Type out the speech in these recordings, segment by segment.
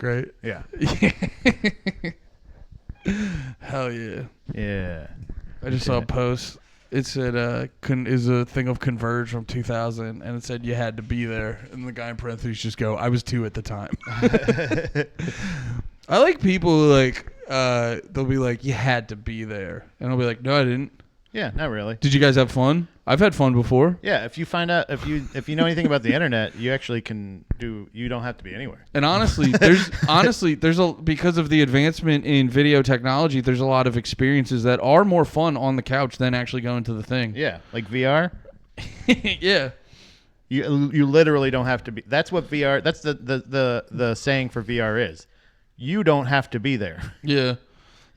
right? Yeah. Hell yeah. Yeah. I just saw a post. It said, is a thing of Converge from 2000, and it said you had to be there. And the guy in parentheses just go, I was 2 at the time. I like people who they'll be like, you had to be there. And I'll be like, no, I didn't. Yeah, not really. Did you guys have fun? I've had fun before. Yeah, if you find out, if you know anything about the internet, you actually you don't have to be anywhere. And honestly, because of the advancement in video technology, there's a lot of experiences that are more fun on the couch than actually going to the thing. Yeah, like VR. Yeah. You literally don't have to be. That's what VR. That's the saying for VR is. You don't have to be there. Yeah.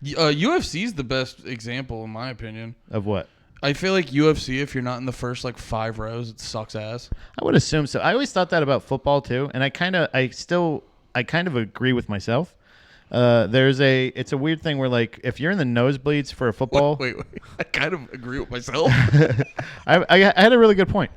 UFC is the best example, in my opinion. Of what? I feel like UFC, if you're not in the first 5 rows, it sucks ass. I would assume so. I always thought that about football too, and I kind of agree with myself. It's a weird thing where if you're in the nosebleeds for a football. Wait. I kind of agree with myself. I had a really good point.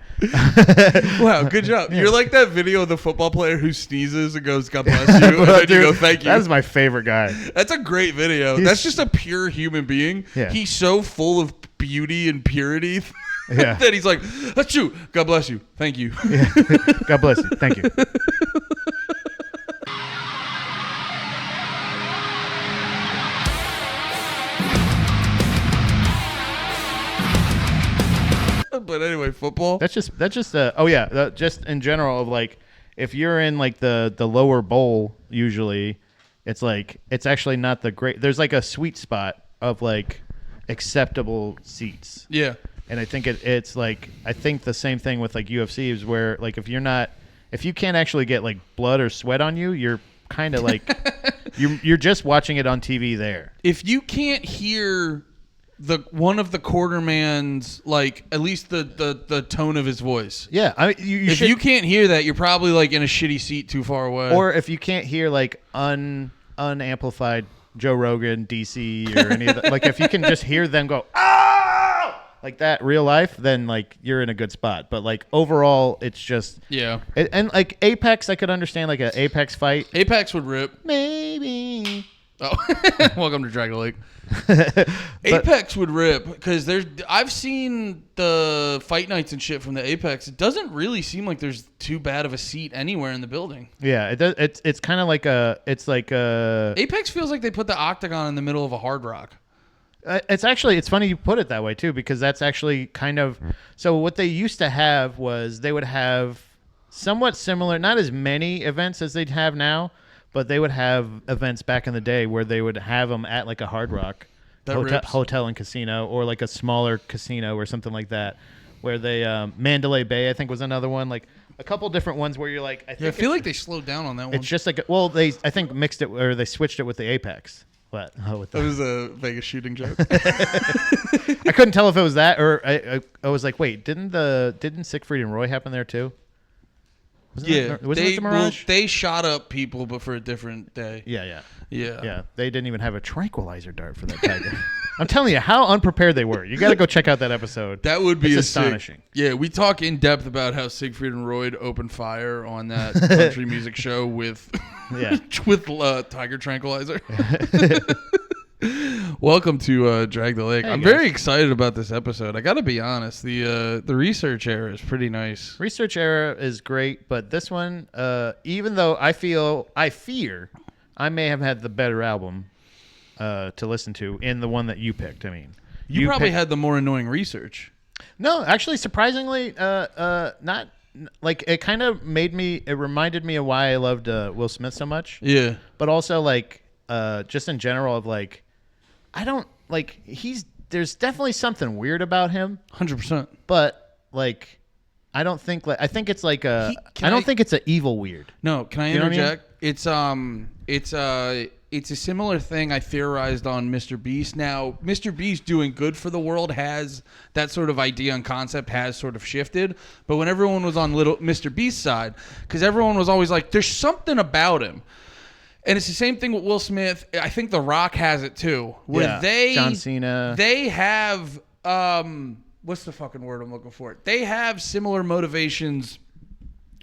Wow, good job. You're like that video of the football player who sneezes and goes, God bless you, and then you go, thank you. That is my favorite guy. That's a great video. That's just a pure human being. Yeah. He's so full of beauty and purity yeah. that he's like, that's you. God bless you. Thank you. Yeah. God bless you. Thank you. But anyway, football. That's just just in general of if you're in the lower bowl, usually it's actually not the great. There's a sweet spot of acceptable seats. Yeah. And I think it's I think the same thing with UFC is where if you can't actually get blood or sweat on you, you're kind of you're just watching it on TV there. If you can't hear one of the quarterman's at least the tone of his voice. Yeah, if you can't hear that, you're probably in a shitty seat too far away. Or if you can't hear unamplified Joe Rogan, DC, or any of that, if you can just hear them go oh like that real life, then you're in a good spot. But overall, it's just and Apex, I could understand an Apex fight. Apex would rip. Maybe. Oh, welcome to Dragon Lake. Apex would rip because I've seen the fight nights and shit from the Apex. It doesn't really seem like there's too bad of a seat anywhere in the building. Yeah, it does. It's kind of Apex feels like they put the octagon in the middle of a Hard Rock. It's funny you put it that way too, because that's actually kind of so what they used to have was they would have somewhat similar, not as many events as they'd have now. But they would have events back in the day where they would have them at a Hard Rock hotel and casino, or a smaller casino or something like that, where they Mandalay Bay I think was another one, a couple different ones where you're I feel like they slowed down on that one. It's just they I think mixed it or they switched it with the Apex. What? That was a Vegas shooting joke. I couldn't tell if it was that or I was wait, didn't Siegfried and Roy happen there too? Wasn't it the Mirage? They shot up people, but for a different day. Yeah. Yeah. They didn't even have a tranquilizer dart for that tiger. I'm telling you how unprepared they were. You got to go check out that episode. That would be astonishing. Yeah, we talk in depth about how Siegfried and Roy opened fire on that country music show with tiger tranquilizer. Welcome to Drag the Lake. Hey, I'm guys. very excited about this episode. I got to be honest. The research era is pretty nice. Research era is great, but this one, even though I fear I may have had the better album to listen to in the one that you picked. I mean, you probably had the more annoying research. No, actually, surprisingly, not. It kind of it reminded me of why I loved Will Smith so much. Yeah, but also just in general of I don't there's definitely something weird about him. 100%. But I don't think I think it's I don't think it's an evil weird. No, can I interject? I mean? It's a similar thing I theorized on Mr. Beast. Now, Mr. Beast doing good for the world has that sort of idea and concept has sort of shifted. But when everyone was on little Mr. Beast's side, because everyone was always there's something about him. And it's the same thing with Will Smith. I think The Rock has it too. Where John Cena. They have what's the fucking word I'm looking for? They have similar motivations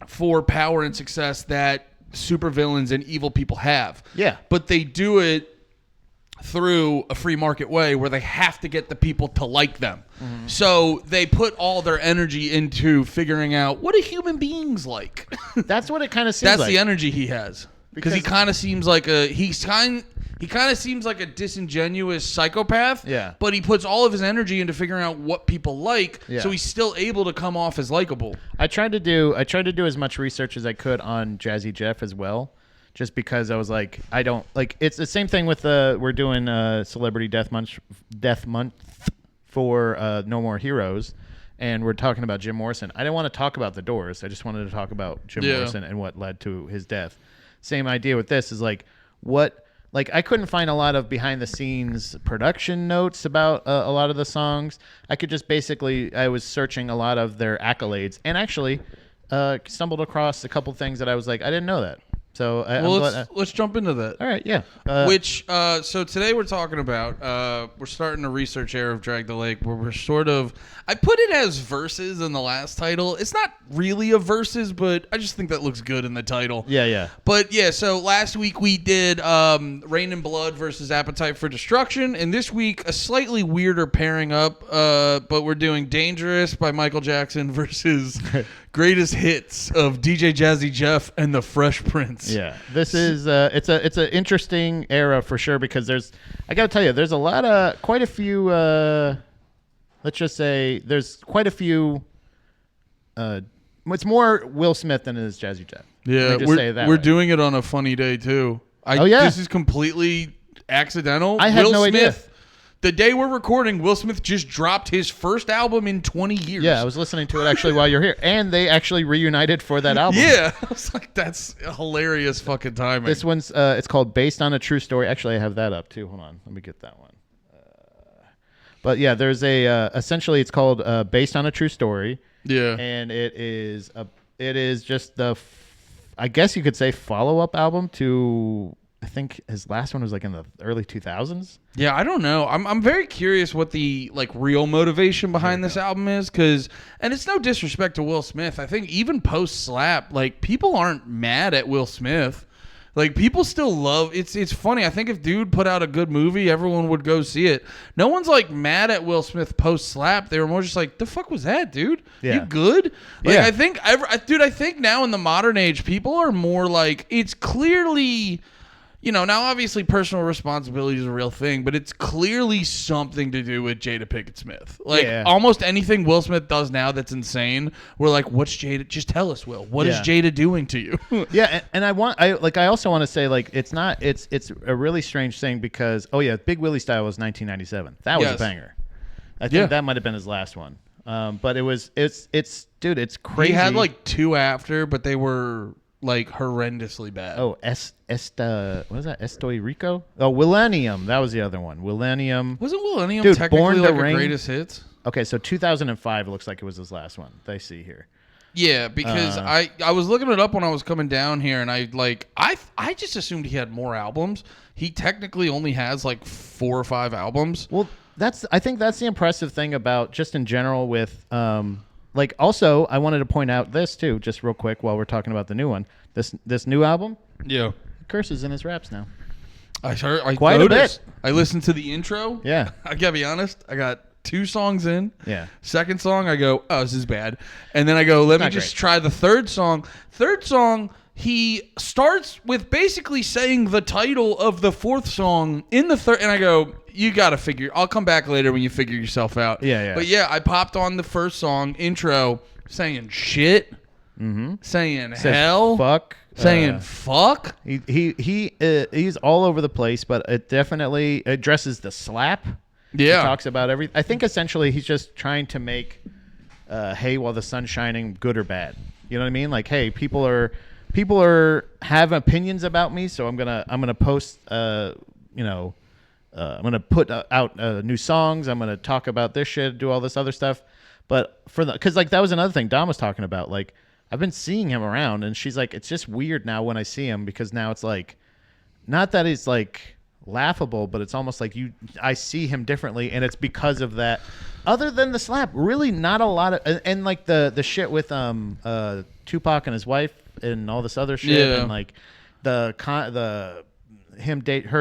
for power and success that supervillains and evil people have. Yeah. But they do it through a free market way where they have to get the people to like them. So they put all their energy into figuring out what do human beings like. That's what it kind of seems That's like. the energy he has. Because he kind of seems like a seems like a disingenuous psychopath. Yeah. But he puts all of his energy into figuring out what people like, Yeah. so he's still able to come off as likable. I tried to do as much research as I could on Jazzy Jeff as well, just because I was like, I don't like. It's the same thing with we're doing Celebrity Death Month for No More Heroes, and we're talking about Jim Morrison. I didn't want to talk about the Doors. I just wanted to talk about Jim Morrison and what led to his death. Same idea with this is like what. Like, I couldn't find a lot of behind-the-scenes production notes about a lot of the songs. I could just basically, I was searching a lot of their accolades, and actually stumbled across a couple things that I was like, I didn't know that. So let's jump into that. All right, yeah. So today we're talking about, we're starting a research era of Drag the Lake where we're sort of, I put it as verses in the last title. It's not really a verses, but I just think that looks good in the title. Yeah. But yeah, so last week we did Rain and Blood versus Appetite for Destruction, and this week a slightly weirder pairing up, but we're doing Dangerous by Michael Jackson versus Greatest Hits of DJ Jazzy Jeff and the Fresh Prince. Yeah, this is it's an interesting era for sure because I got to tell you, there's quite a few. Let's just say there's quite a few. It's more Will Smith than it is Jazzy Jeff. Yeah, we're doing it on a funny day too. This is completely accidental. I had no idea. The day we're recording, Will Smith just dropped his first album in 20 years. Yeah, I was listening to it actually while you're here, and they actually reunited for that album. Yeah, I was like, that's a hilarious fucking timing. This one's it's called Based on a True Story. Actually, I have that up too. Hold on, let me get that one. But yeah, there's essentially it's called Based on a True Story. Yeah, and it is just I guess you could say follow-up album to. I think his last one was like in the early 2000s. Yeah, I don't know. I'm very curious what the like real motivation behind this album is, and it's no disrespect to Will Smith. I think even post slap, like people aren't mad at Will Smith. Like people still love it's funny. I think if dude put out a good movie, everyone would go see it. No one's like mad at Will Smith post slap. They were more just like, the fuck was that, dude? Yeah. You good? Like Yeah. I think now in the modern age, people are more like it's clearly. Now obviously personal responsibility is a real thing, but it's clearly something to do with Jada Pinkett Smith. Like almost anything Will Smith does now that's insane, we're like, what's Jada? Just tell us, Will. What is Jada doing to you? Yeah, and I also want to say like it's a really strange thing because Big Willie Style was 1997. That was a banger. I think that might have been his last one. But it's crazy. He had like two after, but they were like horrendously bad. Oh, what was that? Estoy Rico? Oh, Millennium. That was the other one. Millennium. Wasn't Millennium Born technically to like a Reign? greatest hits? Okay, so 2005 looks like it was his last one. They see here. Yeah, because I was looking it up when I was coming down here, and I just assumed he had more albums. He technically only has like 4 or 5 albums. Well, I think that's the impressive thing about just in general with like also I wanted to point out this too, just real quick while we're talking about the new one. This new album, Yeah. curses in his raps now. I Quite noticed. a bit. I listened to the intro. Yeah. I gotta be honest. I got 2 songs in. Yeah. Second song, I go, oh, this is bad. And then I go, let me Not just great. try the third song. Third song, he starts with basically saying the title of the fourth song in the third. And I go, you gotta figure. I'll come back later when you figure yourself out. Yeah. But yeah, I popped on the first song intro, saying shit, saying hell, Fuck. saying fuck. He's all over the place, but it definitely addresses the slap. Yeah. He talks about everything. I think essentially he's just trying to make hay while the sun's shining good or bad. You know what I mean? Like, hey, people are have opinions about me, so I'm gonna post I'm gonna put out new songs. I'm gonna talk about this shit, do all this other stuff. But because like that was another thing Dom was talking about. Like I've been seeing him around, and she's like, it's just weird now when I see him because now it's like, not that he's like laughable, but it's almost like I see him differently, and it's because of that. Other than the slap, really not a lot of, and like the shit with Tupac and his wife. and all this other shit, and like her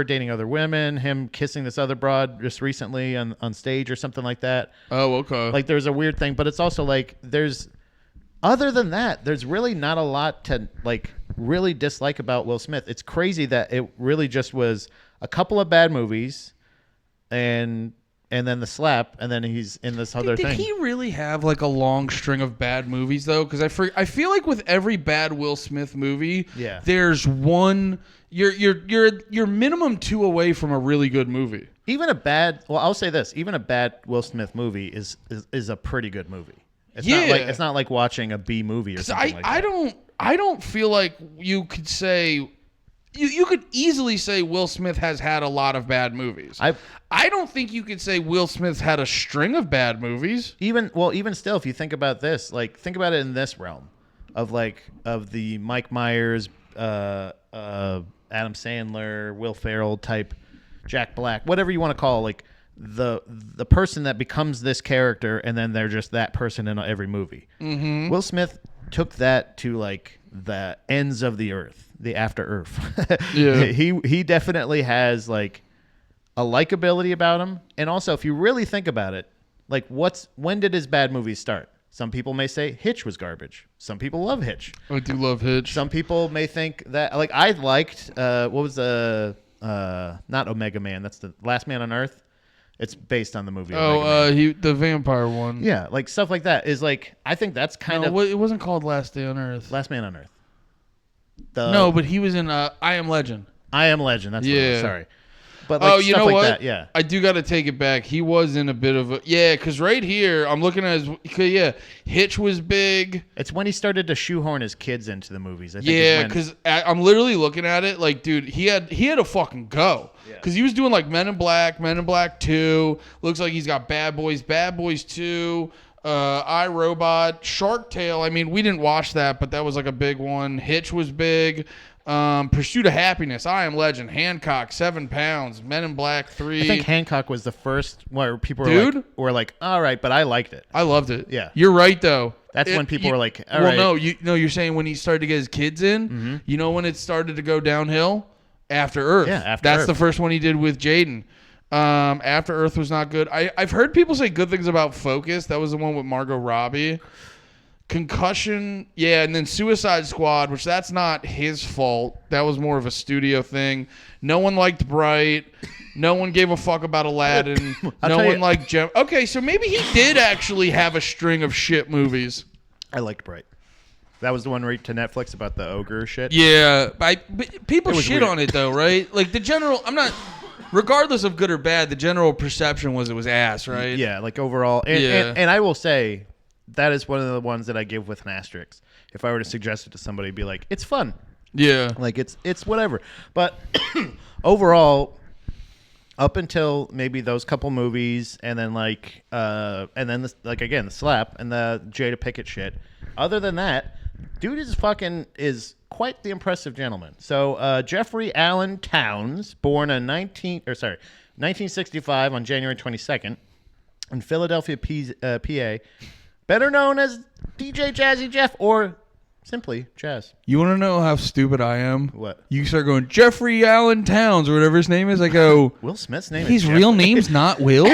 dating other women, him kissing this other broad just recently on stage or something like that. Oh, okay. Like there's a weird thing, but it's also like other than that, there's really not a lot to like really dislike about Will Smith. It's crazy that it really just was a couple of bad movies and then the slap, and then he's in this other thing. Did he really have like a long string of bad movies though? Because I feel like with every bad Will Smith movie, there's one you're minimum 2 away from a really good movie. I'll say this: even a bad Will Smith movie is a pretty good movie. It's not like watching a B movie or something like that. I don't feel like you could say. You could easily say Will Smith has had a lot of bad movies. I don't think you could say Will Smith's had a string of bad movies. Even still, if you think about this, like think about it in this realm of the Mike Myers, Adam Sandler, Will Ferrell type, Jack Black, whatever you want to call like the person that becomes this character, and then they're just that person in every movie. Mm-hmm. Will Smith took that to like the ends of the earth, the after earth. Yeah. He definitely has like a likability about him. And also, if you really think about it, like when did his bad movies start? Some people may say Hitch was garbage. Some people love Hitch. I do love Hitch. Some people may think that like I liked what was the not Omega Man, that's the Last Man on Earth. It's based on the movie. The vampire one. Yeah, like stuff like that is like I think that's kind of. It wasn't called Last Day on Earth. Last Man on Earth. No, but he was in I Am Legend. I Am Legend. That's what it was, sorry. But like, you know like what? That, yeah. I do got to take it back. He was in a bit of a because right here I'm looking at his Hitch was big. It's when he started to shoehorn his kids into the movies. I think yeah, because I'm literally looking at it like, dude, he had a fucking go. Because he was doing like Men in Black 2. Looks like he's got Bad Boys 2, I, Robot, Shark Tale. I mean, we didn't watch that, but that was like a big one. Hitch was big. Pursuit of Happiness, I Am Legend, Hancock, 7 Pounds, Men in Black 3. I think Hancock was the first where people were like, all right, but I liked it. I loved it. Yeah. You're right, though. That's when people were like, all right. No, you're saying when he started to get his kids in, mm-hmm. You know when it started to go downhill? After Earth. Yeah, That's Earth. the first one he did with Jaden. After Earth was not good. I've heard people say good things about Focus. That was the one with Margot Robbie. Concussion, and then Suicide Squad, which that's not his fault. That was more of a studio thing. No one liked Bright. No one gave a fuck about Aladdin. No one liked Gem. Okay, so maybe he did actually have a string of shit movies. I liked Bright. That was the one right to Netflix about the ogre shit. Yeah, but people shit weird. on it though, right? Like the general, regardless of good or bad, the general perception was it was ass, right? Yeah, like overall. And I will say that is one of the ones that I give with an asterisk. If I were to suggest it to somebody, be like, it's fun. Yeah. Like it's whatever. But overall, up until maybe those couple movies, and then the slap and the Jada Pinkett shit. Other than that, dude is quite the impressive gentleman. So Jeffrey Allen Towns, born in 1965 on January 22nd in Philadelphia, PA, better known as DJ Jazzy Jeff or simply Jazz. You want to know how stupid I am? What? You start going Jeffrey Allen Towns or whatever his name is. I go, Will Smith's name his is real name's not Will?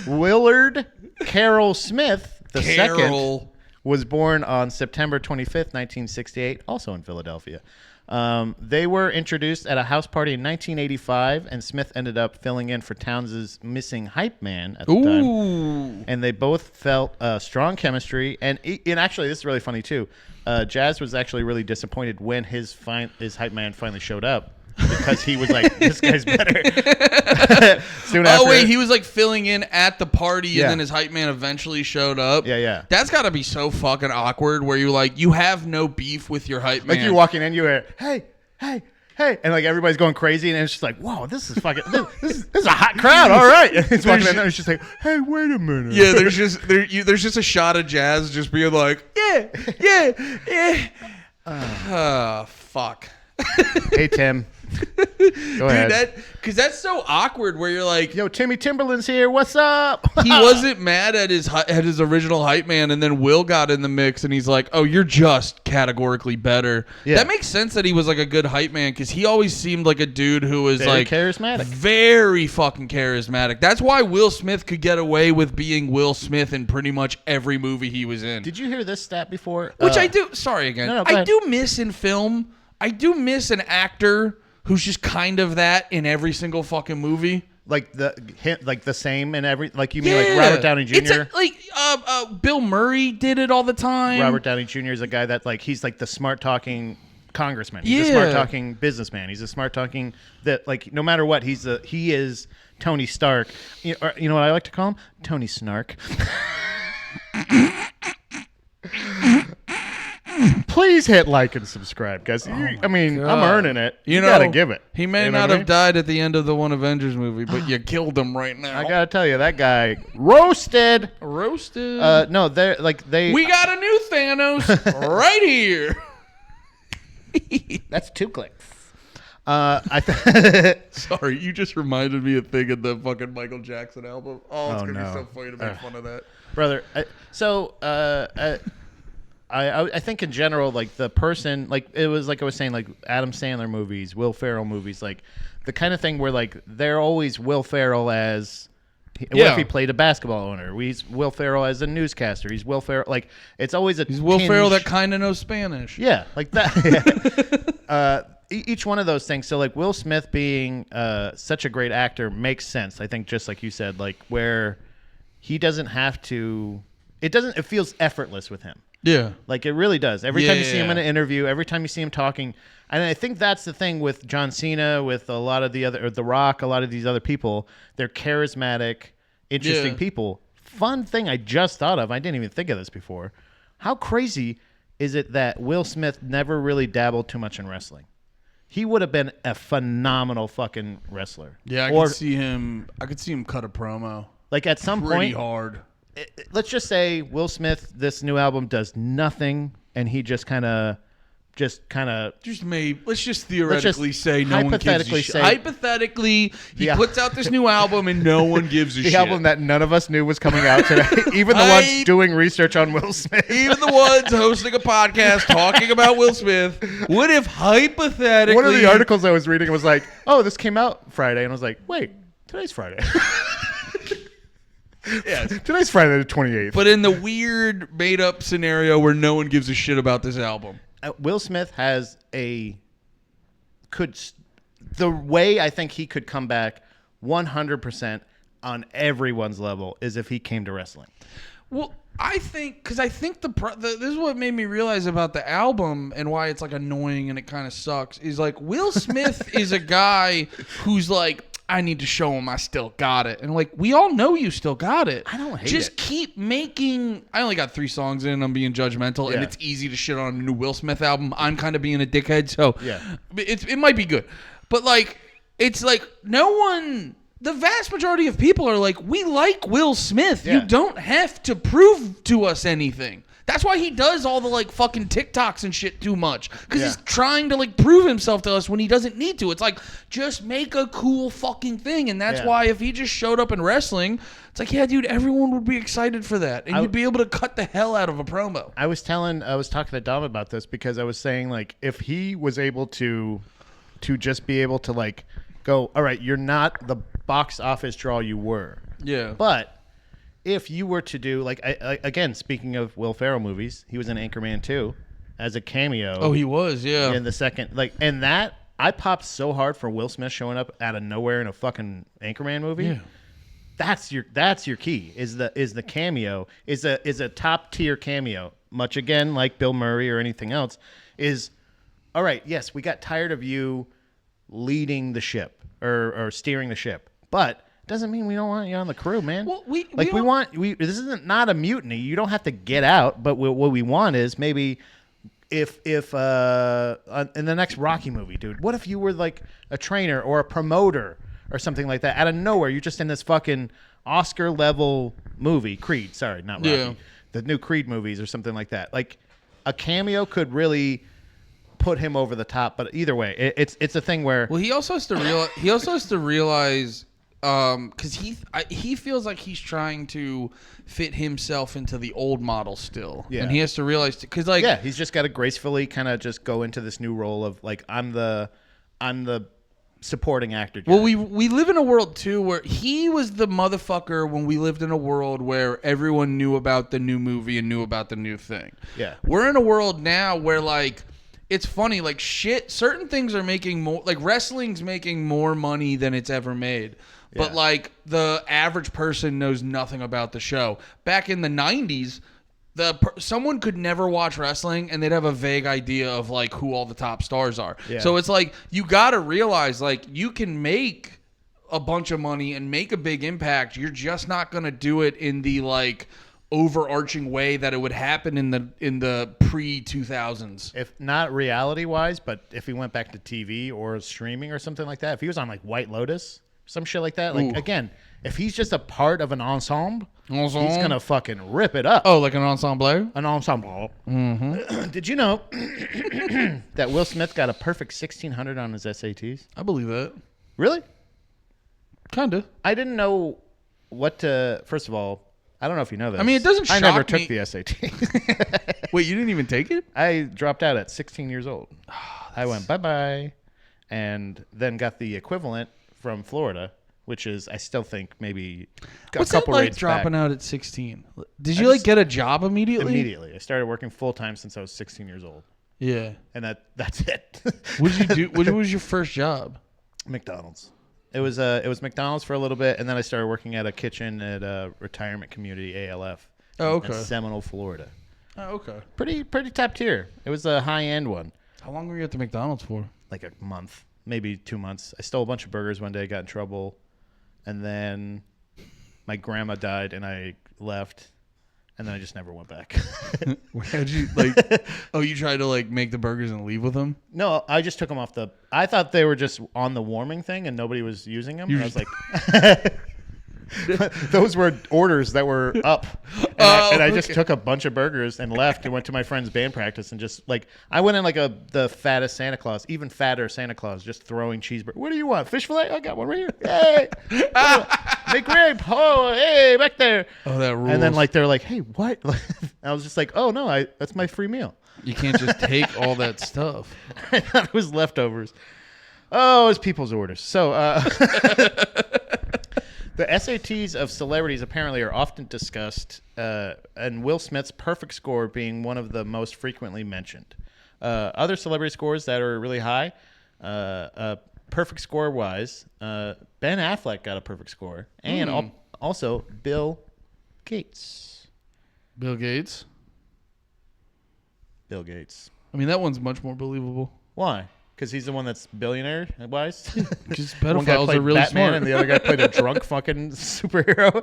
Willard Carroll Smith the Carroll. second was born on September 25th, 1968, also in Philadelphia. They were introduced at a house party in 1985, and Smith ended up filling in for Towns' missing hype man at the time. And they both felt strong chemistry. And actually, this is really funny, too. Jazz was actually really disappointed when his hype man finally showed up. Because he was like, this guy's better. Soon after, wait, he was like filling in at the party and then his hype man eventually showed up. Yeah. That's got to be so fucking awkward where you're like, you have no beef with your hype man. Like you're walking in, you hear, hey. And like everybody's going crazy and it's just like, whoa, this is fucking, this is a hot crowd. All right. And he's walking in there and it's just like, hey, wait a minute. Yeah, there's just a shot of Jazz just being like, yeah. Oh, fuck. Hey, Tim. Go ahead. Because that's so awkward where you're like, Yo, Timmy Timberland's here. What's up? he wasn't mad at his original hype man, and then Will got in the mix, and he's like, "Oh, you're just categorically better." Yeah. That makes sense that he was like a good hype man because he always seemed like a dude who was Very like charismatic. very fucking charismatic. That's why Will Smith could get away with being Will Smith in pretty much every movie he was in. Did you hear this stat before? Which I do. Sorry again. No, go I ahead. do miss in film. I do miss an actor who's just kind of that in every single fucking movie. Like the same in every, like you mean like Robert Downey Jr.? It's Bill Murray did it all the time. Robert Downey Jr. is a guy that like he's like the smart talking congressman. He's a Yeah. smart talking businessman. He's a smart talking that like no matter what he is Tony Stark. You know what I like to call him? Tony Snark. Please hit like and subscribe, guys. I mean, God. I'm earning it. You know, gotta give it. He may You know not what I have died at the end of the one Avengers movie, but you killed him right now. I gotta tell you, that guy roasted. Roasted. No, they're like they. We got a new Thanos right here. That's 2 clicks. Sorry, you just reminded me of thing in the fucking Michael Jackson album. Oh, it's Oh, gonna be no. so funny to make fun of that. Brother. I think in general, like the person, like it was like I was saying, like Adam Sandler movies, Will Ferrell movies, like the kind of thing where like they're always Will Ferrell as. What if he played a basketball owner? He's Will Ferrell as a newscaster. He's Will Ferrell, like it's always a. He's Will Ferrell that kind of knows Spanish. Yeah, like that. Yeah. Each one of those things. So like Will Smith being such a great actor makes sense. I think just like you said, like where he doesn't have to. It feels effortless with him. Yeah. Like it really does. Every time you see him in Yeah. an interview, every time you see him talking, and I think that's the thing with John Cena, with a lot of the other, or The Rock, a lot of these other people. They're charismatic, interesting Yeah. people. Fun thing I just thought of. I didn't even think of this before. How crazy is it that Will Smith never really dabbled too much in wrestling? He would have been a phenomenal fucking wrestler. Yeah, I could see him cut a promo. Like at some Pretty point, hard. let's just say Will Smith, this new album does nothing, and he just kind of Let's just theoretically say no one gives a hypothetically shit. say- Hypothetically, he Yeah. puts out this new album and no one gives a the shit. album that none of us knew was coming out today. Even the ones doing research on Will Smith. Even the ones hosting a podcast talking about Will Smith. What if hypothetically One of the articles I was reading was like, "Oh, this came out Friday," and I was like, "Wait, today's Friday." Yeah. Today's Friday the 28th. But in the weird made-up scenario where no one gives a shit about this album. Will Smith has the way I think he could come back 100% on everyone's level is if he came to wrestling. Well, I think this is what made me realize about the album and why it's like annoying and it kind of sucks is like Will Smith is a guy who's like, I need to show him I still got it. And like, we all know you still got it. I don't hate Just it. keep making. I only got 3 songs in. I'm being judgmental, and Yeah. it's easy to shit on a new Will Smith album. I'm kind of being a dickhead, so Yeah. it might be good. But like, it's like no one. The vast majority of people are like, we like Will Smith. Yeah. You don't have to prove to us anything. That's why he does all the like fucking TikToks and shit too much. Because Yeah. he's trying to like prove himself to us when he doesn't need to. It's like, just make a cool fucking thing. And that's Yeah. why if he just showed up in wrestling, it's like, yeah, dude, everyone would be excited for that. And you'd be able to cut the hell out of a promo. I was talking to Dom about this because I was saying like if he was able to just be able to like go, all right, you're not the box office draw you were. Yeah. But if you were to do like I again, speaking of Will Ferrell movies, he was in Anchorman 2 as a cameo. Oh, he was, yeah. In the second, like, and that I popped so hard for Will Smith showing up out of nowhere in a fucking Anchorman movie. Yeah. That's your key is the cameo is a top tier cameo. Much again like Bill Murray or anything else is all right. Yes, we got tired of you leading the ship or steering the ship, but doesn't mean we don't want you on the crew, man. Well, this isn't not a mutiny. You don't have to get out, but what we want is maybe if in the next Rocky movie, dude, what if you were like a trainer or a promoter or something like that out of nowhere? You're just in this fucking Oscar level movie, Creed. Sorry, not Rocky. Yeah. The new Creed movies or something like that. Like a cameo could really put him over the top. But either way, it's a thing where Well, he also has to realize because he feels like he's trying to fit himself into the old model still, Yeah. and he has to realize because like he's just got to gracefully kind of just go into this new role of like I'm the supporting actor guy. Well, we live in a world too where he was the motherfucker when we lived in a world where everyone knew about the new movie and knew about the new thing. Yeah. We're in a world now where like it's funny, like certain things are making more, like wrestling's making more money than it's ever made. But like the average person knows nothing about the show. Back in the 90s, someone could never watch wrestling and they'd have a vague idea of like who all the top stars are. Yeah. So it's like you got to realize like you can make a bunch of money and make a big impact. You're just not going to do it in the like overarching way that it would happen in the pre-2000s. If not reality wise, but if he went back to TV or streaming or something like that, if he was on like White Lotus, some shit like that, like again, if he's just a part of an ensemble, he's gonna fucking rip it up. Oh, like an ensemble? An ensemble. Mm-hmm. Did you know that Will Smith got a perfect 1600 on his SATs? I believe that. Really? Kinda. I didn't know what to. First of all, I don't know if you know this. I mean, it doesn't shock I never me. took the SAT. Wait, you didn't even take it? I dropped out at 16 years old. I went bye-bye, and then got the equivalent from Florida, which is, I still think, maybe What's a couple that like rates dropping back. out at 16? Did you like get a job immediately? Immediately. I started working full-time since I was 16 years old, Yeah. and that's it. What did you do? What was your first job? McDonald's. It was McDonald's for a little bit, and then I started working at a kitchen at a retirement community, ALF. Oh, okay. In Seminole, Florida. Oh, okay. Pretty top tier. It was a high-end one. How long were you at the McDonald's for? Like a month, maybe 2 months. I stole a bunch of burgers one day, got in trouble, and then my grandma died, and I left, and then I just never went back. How'd you like? Oh, you tried to like make the burgers and leave with them? No, I just took them off the. I thought they were just on the warming thing, and nobody was using them. You And I was like, those were orders that were up, and I just okay. took a bunch of burgers and left and went to my friend's band practice and just like I went in like the fattest Santa Claus, even fatter Santa Claus, just throwing cheeseburgers. What do you want? Fish fillet? I got one right here. Hey, McRib. Oh, hey, back there. Oh, that rules. And then like they're like, hey, what? I was just like, oh no, that's my free meal. You can't just take all that stuff. I thought it was leftovers. Oh, it's people's orders. So the SATs of celebrities apparently are often discussed, and Will Smith's perfect score being one of the most frequently mentioned. Other celebrity scores that are really high, perfect score-wise, Ben Affleck got a perfect score, and also Bill Gates. Bill Gates. Bill Gates. I mean, that one's much more believable. Why? Because he's the one that's billionaire-wise? Because One guy pedophiles played are really Batman smart. and the other guy played a drunk fucking superhero.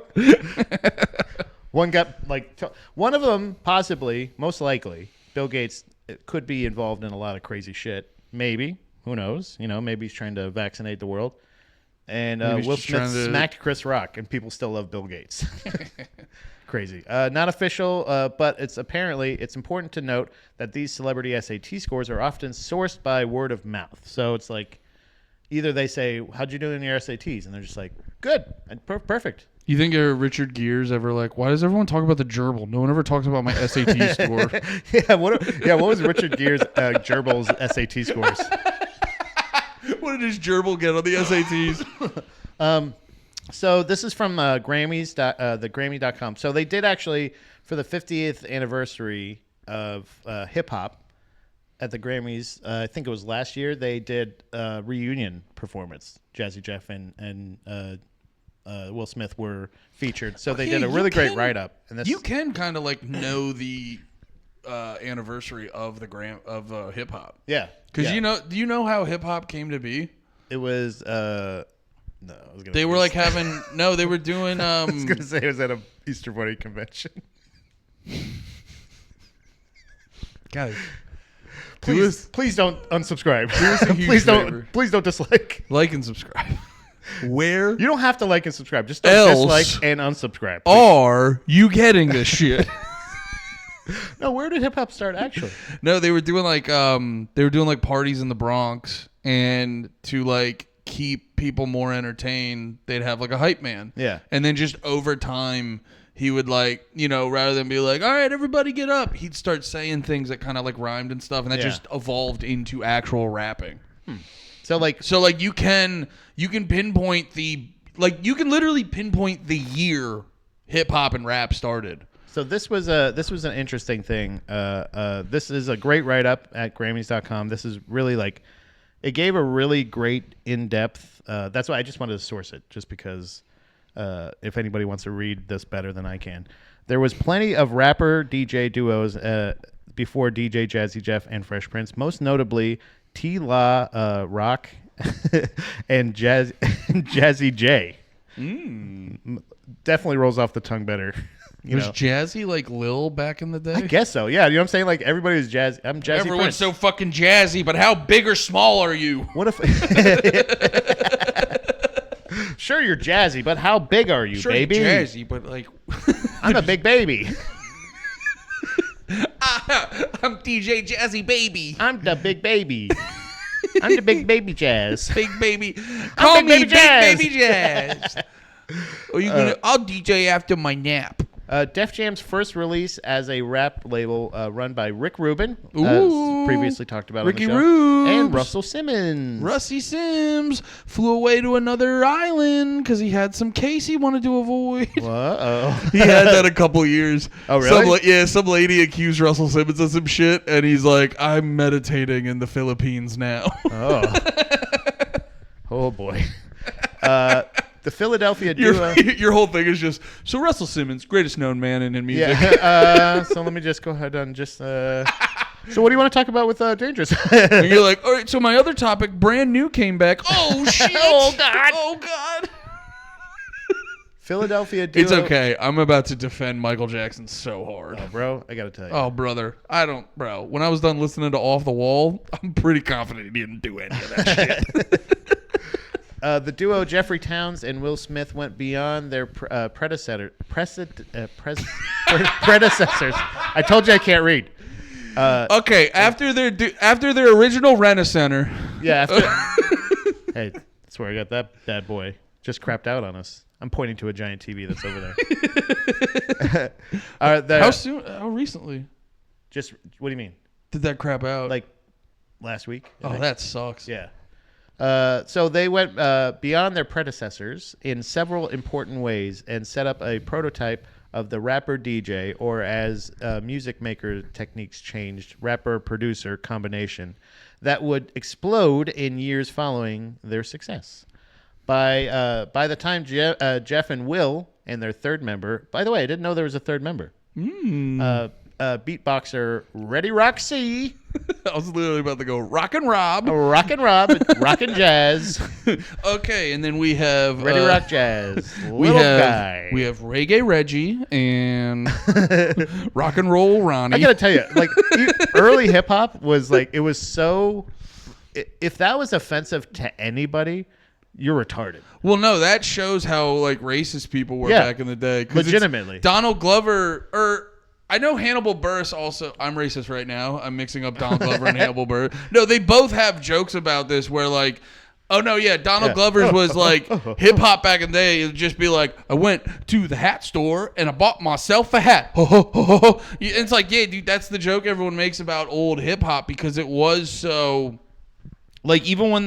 One got one of them possibly, most likely, Bill Gates could be involved in a lot of crazy shit. Maybe, who knows? You know, maybe he's trying to vaccinate the world. And Maybe he's Will just Smith trying to- smacked Chris Rock, and people still love Bill Gates. Crazy. Not official, but it's important to note that these celebrity SAT scores are often sourced by word of mouth. So it's like either they say, how'd you do in your SATs? And they're just like, good, and perfect. You think Richard Gere's ever like, why does everyone talk about the gerbil? No one ever talks about my SAT score. What was Richard Gere's gerbil's SAT scores? What did his gerbil get on the SATs? So this is from Grammys, the Grammy.com. So they did actually, for the 50th anniversary of hip-hop at the Grammys, I think it was last year, they did a reunion performance. Jazzy Jeff and Will Smith were featured. So they did a really great write-up. And You can kind of like know the anniversary of the hip-hop. Yeah. Because yeah. do you know how hip-hop came to be? It was... No, I was gonna They were like having they were doing I was gonna say it was at a Easter Bunny convention. guys, Please don't unsubscribe. a huge please favor. don't dislike. like and subscribe. Where You don't have to like and subscribe. Just don't Else dislike and unsubscribe. are you getting this shit? No, where did hip hop start actually? No, they were doing like parties in the Bronx, and to like keep people more entertained, they'd have like a hype man. Yeah. And then just over time, he would like, rather than be like, all right, everybody get up, he'd start saying things that kind of like rhymed and stuff, and that just evolved into actual rapping. So like you can pinpoint you can literally pinpoint the year hip hop and rap started. So this was an interesting thing. This is a great write up at Grammys.com. This is really like, it gave a really great in depth. That's why I just wanted to source it, just because if anybody wants to read this better than I can. There was plenty of rapper DJ duos before DJ Jazzy Jeff and Fresh Prince, most notably T-La Rock and Jazzy J. Definitely rolls off the tongue better. Was Jazzy like Lil back in the day? I guess so. Yeah, you know what I'm saying? Like everybody was Jazzy. I'm Jazzy. Everyone's Prince. so fucking jazzy, but how big or small are you? What if? Sure, you're Jazzy, but how big are you, sure, baby? You're jazzy, but like I'm a big baby. I'm DJ Jazzy Baby. I'm the big baby. I'm the big baby Jazz. Big baby. Call me Big Baby Jazz. I'll DJ after my nap. Def Jam's first release as a rap label run by Rick Rubin, previously talked about Ricky on the show, Rubes. and Russell Simmons. Rusty Sims flew away to another island because he had some case he wanted to avoid. Uh-oh. He had that a couple years. Oh, really? Some lady accused Russell Simmons of some shit, and he's like, I'm meditating in the Philippines now. Oh. Oh, boy. The Philadelphia duo. Your whole thing is just, so Russell Simmons, greatest known man in music. Yeah. So let me just go ahead and just... So what do you want to talk about with Dangerous? And you're like, all right, so my other topic, brand new, came back. Oh, shit. Oh, God. Oh, God. Philadelphia duo. It's okay. I'm about to defend Michael Jackson so hard. Oh, bro, I got to tell you. Oh, brother. Bro, when I was done listening to Off the Wall, I'm pretty confident he didn't do any of that shit. The duo Jeffrey Towns and Will Smith went beyond their predecessors. I told you I can't read. Okay, after their original Rent-A-Center. Yeah. Hey, that's where I got that bad boy. Just crapped out on us. I'm pointing to a giant TV that's over there. How soon? How recently? Just what do you mean? Did that crap out? Like last week? Oh, that sucks. Yeah. So they went beyond their predecessors in several important ways and set up a prototype of the rapper DJ, or as music maker techniques changed, rapper-producer combination that would explode in years following their success. By the time Jeff and Will and their third member, by the way, I didn't know there was a third member. Beatboxer Ready Roxy. I was literally about to go Rock and Rob, Rock and Jazz. Okay, and then we have Ready Rock Jazz. We have Reggae Reggie and Rock and Roll Ronnie. I gotta tell you, like early hip hop was like, it was so. If that was offensive to anybody, you're retarded. Well, no, that shows how like racist people were back in the day. Legitimately, Donald Glover I know Hannibal Buress also. I'm racist right now. I'm mixing up Donald Glover and Hannibal Buress. No, they both have jokes about this where like, oh no, yeah, Donald Glover's was like hip hop back in the day. It would just be like, I went to the hat store and I bought myself a hat. It's like, yeah, dude, that's the joke everyone makes about old hip hop because it was so. Like even when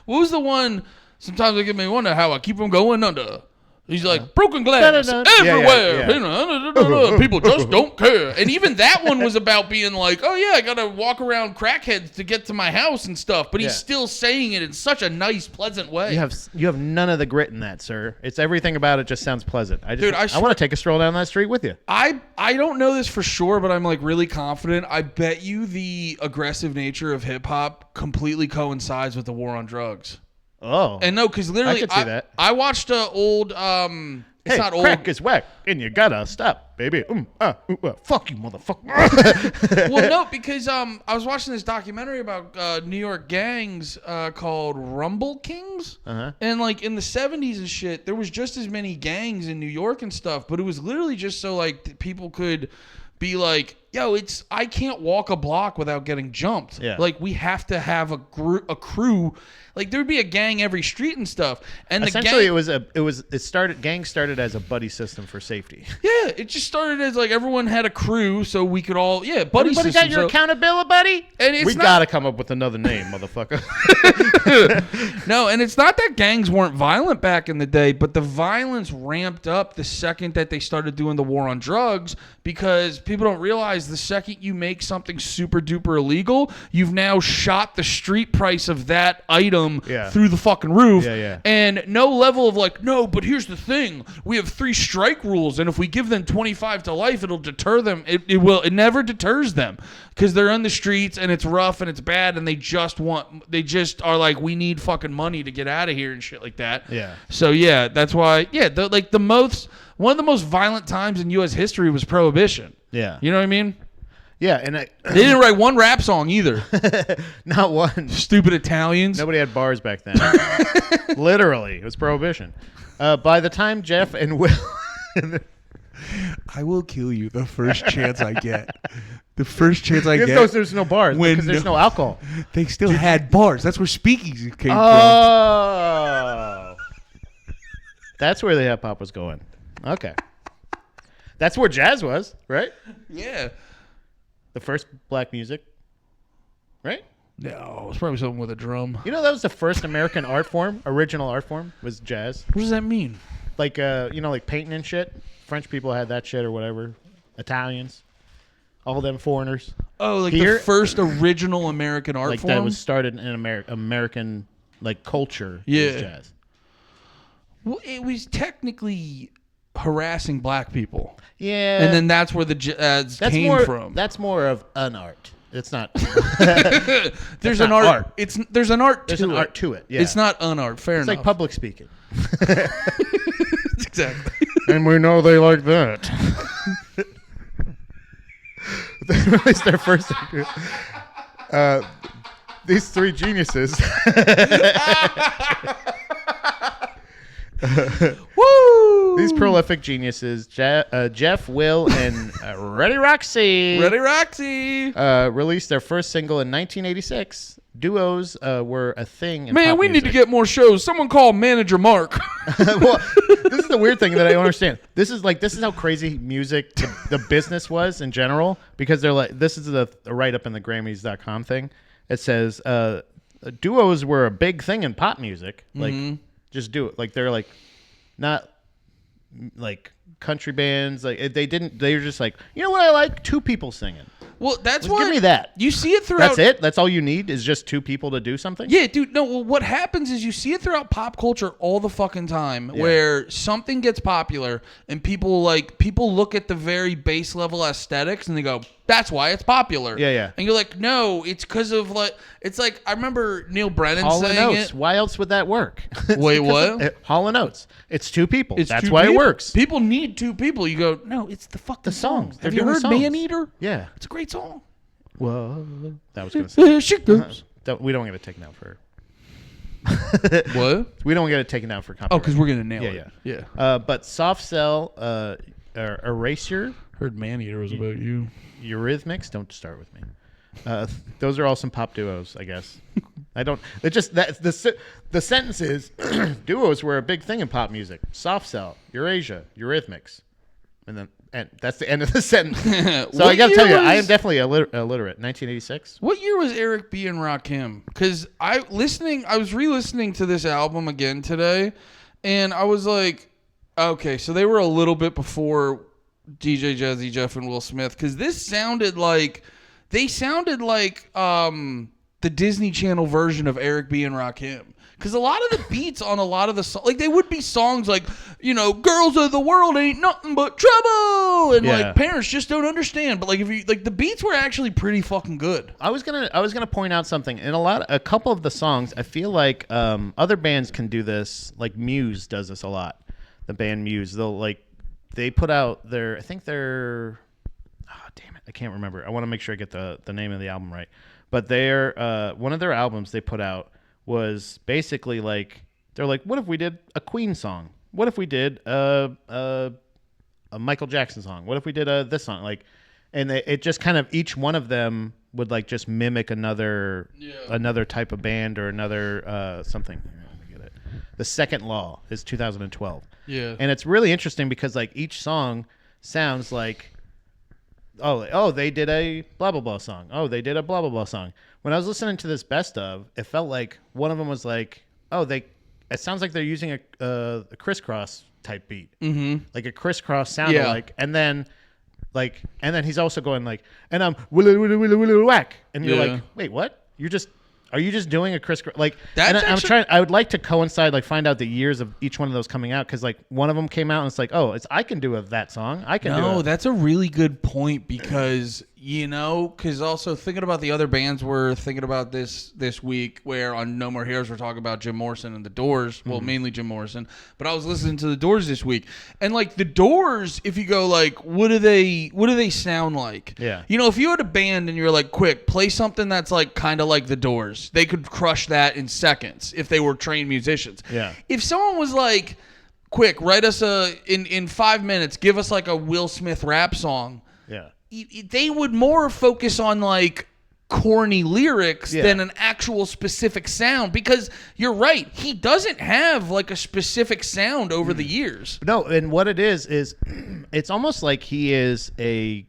what was the one? Sometimes it makes me wonder how I keep them going under. He's like, broken glass everywhere. Yeah. People just don't care. And even that one was about being like, oh, yeah, I got to walk around crackheads to get to my house and stuff. But he's still saying it in such a nice, pleasant way. You have none of the grit in that, sir. It's everything about it just sounds pleasant. I want to take a stroll down that street with you. I don't know this for sure, but I'm like really confident. I bet you the aggressive nature of hip hop completely coincides with the war on drugs. Oh. And no, because literally, I could see that. I watched an old, it's not old. Crack is whack, and you gotta stop, baby. Fuck you, motherfucker. Well, no, because I was watching this documentary about New York gangs called Rumble Kings. And like in the 70s and shit, there was just as many gangs in New York and stuff, but it was literally just so like people could be like, yo, I can't walk a block without getting jumped. Yeah. Like, we have to have a crew. Like, there would be a gang every street and stuff. And Essentially, gang started as a buddy system for safety. Yeah, it just started as like everyone had a crew, so we could all buddy Everybody system. got your accountability, buddy? And it's we not- gotta come up with another name, motherfucker. No, and it's not that gangs weren't violent back in the day, but the violence ramped up the second that they started doing the war on drugs, because people don't realize the second you make something super duper illegal, you've now shot the street price of that item through the fucking roof. Yeah. And no level of like, no, but here's the thing. We have 3 strike rules, and if we give them 25 to life, it'll deter them. It never deters them, because they're on the streets and it's rough and it's bad, and they just are like, we need fucking money to get out of here and shit like that. Yeah. So that's why one of the most violent times in U.S. history was Prohibition. Yeah. You know what I mean? Yeah, and They didn't write one rap song either. not one. Stupid Italians. Nobody had bars back then. Literally, it was Prohibition. By the time Jeff and Will... I will kill you the first chance I get. The first chance I Because get. there's no bars, because there's no alcohol. They still had bars. That's where speakeasy came from. Oh. That's where the hip hop was going. Okay. That's where jazz was, right? Yeah. The first black music, right? No, it's probably something with a drum. You know, that was the first American art form, original art form, was jazz. What does that mean? Like, like painting and shit. French people had that shit or whatever. Italians. All them foreigners. Oh, like Here- the first original American art Like form? that was started in American, like, culture. Yeah. Was jazz. Well, it was technically harassing black people. Yeah. And then that's where the jazz came from. That's more of an art. It's not. There's not an art. art. There's an art There's to an it. art to it. Yeah. It's not an art. Fair It's enough. like public speaking. Exactly. And we know they like that. They released their first. These 3 geniuses. Woo! These prolific geniuses, Jeff, Will, and Ready Roxy, Ready Roxy. released their first single in 1986. Duos were a thing in Man, pop we need to music. get more shows. Someone call Manager Mark. Well, this is the weird thing that I don't understand. This is how crazy music, the business was in general, because they're like, this is the write-up in the Grammys.com thing. It says duos were a big thing in pop music. Like, just do it. Like, they're like, not like country bands. Like, they were just like, you know what I like? 2 people singing. Well, that's Just what. give me that. You see it throughout. That's it? That's all you need is just 2 people to do something? Yeah, dude. No, well, what happens is you see it throughout pop culture all the fucking time, where something gets popular and people look at the very base level aesthetics and they go, "That's why it's popular." Yeah. And you're like, "No, it's because of like." It's like I remember Neil Brennan Hall & saying Oates. it. Why else would that work? Wait, what? Hall & Oates. It's 2 people. It's That's 2 why people. it works. People need 2 people. You go, no, it's the fucking The songs. Have They're you doing heard songs. Maneater? Yeah. It's a great song. Whoa. That was going to say. There she goes. We don't get it taken down for. What? We don't get it taken down for copyright. Oh, because we're gonna nail Yeah, it. yeah. Yeah. But Soft Cell, Erasure, Heard Maneater was about you. Eurythmics. Don't start with me. Those are all some pop duos, I guess. I don't. It just that the sentence is duos were a big thing in pop music. Soft Cell, Eurasia, Eurythmics, and that's the end of the sentence. So I got to tell you, I am definitely illiterate. 1986. What year was Eric B. and Rakim? Because I was re-listening to this album again today, and I was like, okay, so they were a little bit before DJ Jazzy Jeff and Will Smith, because this sounded like the Disney Channel version of Eric B. and Rakim. Because a lot of the beats on a lot of the songs, like they would be songs like, you know, girls of the world ain't nothing but trouble, and like parents just don't understand. But like if you like the beats were actually pretty fucking good. I was gonna point out something. In a couple of the songs, I feel like other bands can do this. Like Muse does this a lot. The band Muse, they put out their, I think they're, damn it, I can't remember. I want to make sure I get the name of the album right. But their one of their albums they put out was basically like, they're like, what if we did a Queen song? What if we did a Michael Jackson song? What if we did this song? Like, and it just kind of each one of them would like just mimic another type of band or another something. Here, let me get it. The Second Law is 2012. Yeah. And it's really interesting because like each song sounds like oh they did a blah blah blah song. Oh, they did a blah blah blah song. When I was listening to this best of, it felt like one of them was like, it sounds like they're using a crisscross type beat. Mm-hmm. Like a crisscross sound like, and then he's also going like, and I'm willy whack, and you're like, wait, what? Are you just doing a crisscross? Like, I would like to coincide, like, find out the years of each one of those coming out, because like one of them came out and it's like, I can do that song. No, that's a really good point, because because also thinking about the other bands we're thinking about this week, where on No More Heroes we're talking about Jim Morrison and the Doors, well, mainly Jim Morrison, but I was listening to the Doors this week, and like the Doors, if you go like, what do they sound like? Yeah, if you had a band and you're like, quick, play something that's like kind of like the Doors, they could crush that in seconds if they were trained musicians. Yeah, if someone was like, quick, write us in 5 minutes, give us like a Will Smith rap song. Yeah. They would more focus on like corny lyrics than an actual specific sound, because you're right, he doesn't have like a specific sound over the years. No, and what it is it's almost like he is the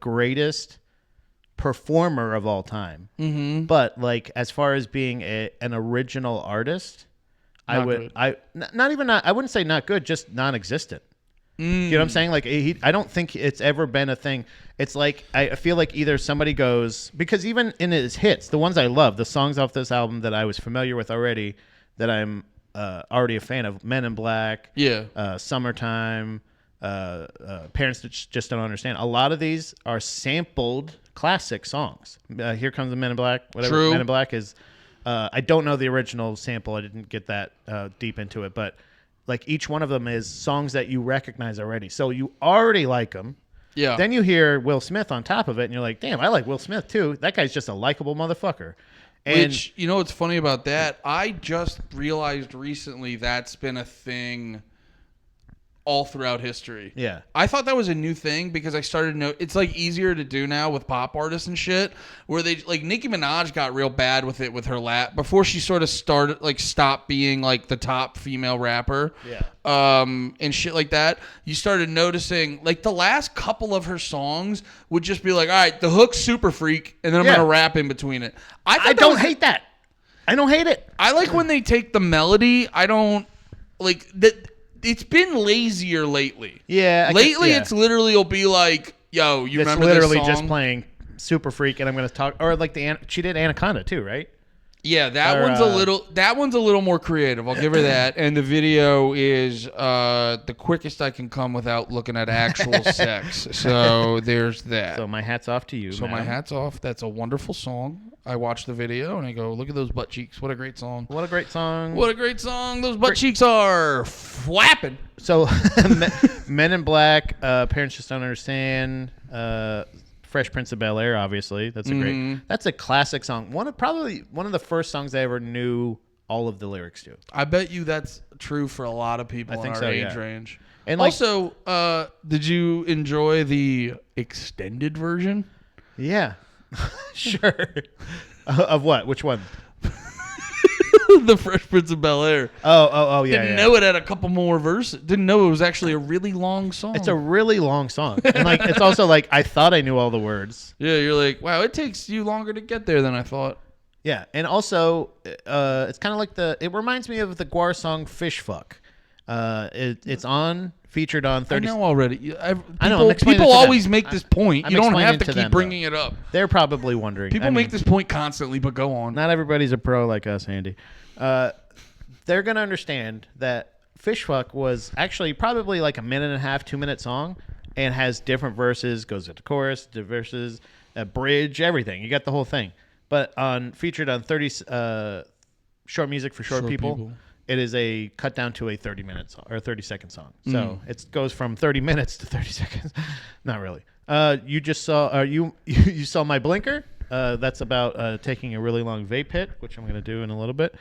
greatest performer of all time. Mm-hmm. But like as far as being an original artist, I wouldn't say not good, just non-existent. You know what I'm saying? Like I don't think it's ever been a thing. It's like I feel like either somebody goes, because even in his hits, the ones I love, the songs off this album that I was familiar with already, that I'm already a fan of, Men in Black, Summertime, Parents That Just Don't Understand. A lot of these are sampled classic songs. Here Comes the Men in Black. Whatever. True. Men in Black is. I don't know the original sample. I didn't get that deep into it, but. Like each one of them is songs that you recognize already. So you already like them. Yeah. Then you hear Will Smith on top of it, and you're like, damn, I like Will Smith too. That guy's just a likable motherfucker. And which, what's funny about that? I just realized recently that's been a thing all throughout history. Yeah. I thought that was a new thing, because I started to know it's like easier to do now with pop artists and shit, where they like Nicki Minaj got real bad with it with her before she sort of stopped being like the top female rapper. Yeah. And shit like that. You started noticing like the last couple of her songs would just be like, all right, the hook's super freak, and then I'm going to rap in between it. I don't hate that. I don't hate it. I like when they take the melody. I don't like that. It's been lazier lately. Yeah. It's literally will be like, yo, you remember this song? It's literally just playing Super Freak, and I'm going to talk, or like she did Anaconda too, right? Yeah, that one's a little more creative. I'll give her that. And the video is the quickest I can come without looking at actual sex. So there's that. So my hat's off to you. So my hat's off. That's a wonderful song. I watched the video and I go, look at those butt cheeks. What a great song. What a great song. What a great song. Those butt cheeks are flapping. So Men in Black, Parents Just Don't Understand, Fresh Prince of Bel-Air, obviously. That's a classic song. Probably one of the first songs I ever knew all of the lyrics to. I bet you that's true for a lot of people in our age range. And also, did you enjoy the extended version? Yeah. Sure. Of what? Which one? The Fresh Prince of Bel-Air. Oh, yeah. Didn't know it had a couple more verses. Didn't know it was actually a really long song. It's a really long song. And like it's also like I thought I knew all the words. Yeah, you're like, wow, it takes you longer to get there than I thought. Yeah, and also it's kind of like it reminds me of the Guar song Fish Fuck. It's featured on 30. I know already. I know. People always make this point. I'm you don't have to to keep them, bringing it up. They're probably wondering. People make this point constantly, but go on. Not everybody's a pro like us, Andy. They're going to understand that Fish Fuck was actually probably like a 1.5-minute, 2-minute song, and has different verses, goes into chorus, verses, a bridge, everything. You got the whole thing. But featured on 30 Short Music for Short People, it is a cut down to a 30-minute song or a 30-second song. So it goes from 30 minutes to 30 seconds. Not really. You just saw you saw my blinker. That's about taking a really long vape hit, which I'm going to do in a little bit.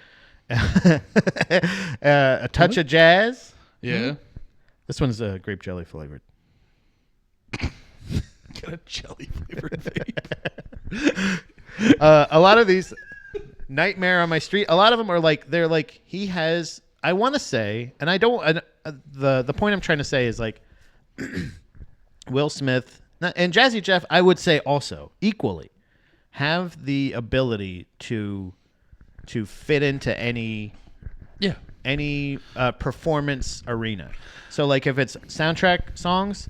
A touch of jazz. Yeah. This one's grape jelly flavored. Got a jelly flavored vape. A lot of these Nightmare on My Street, a lot of them are like they're like he has. I want to say, and I don't. The point I'm trying to say is like Will Smith and Jazzy Jeff. I would say also equally have the ability to fit into any performance arena. So like if it's soundtrack songs,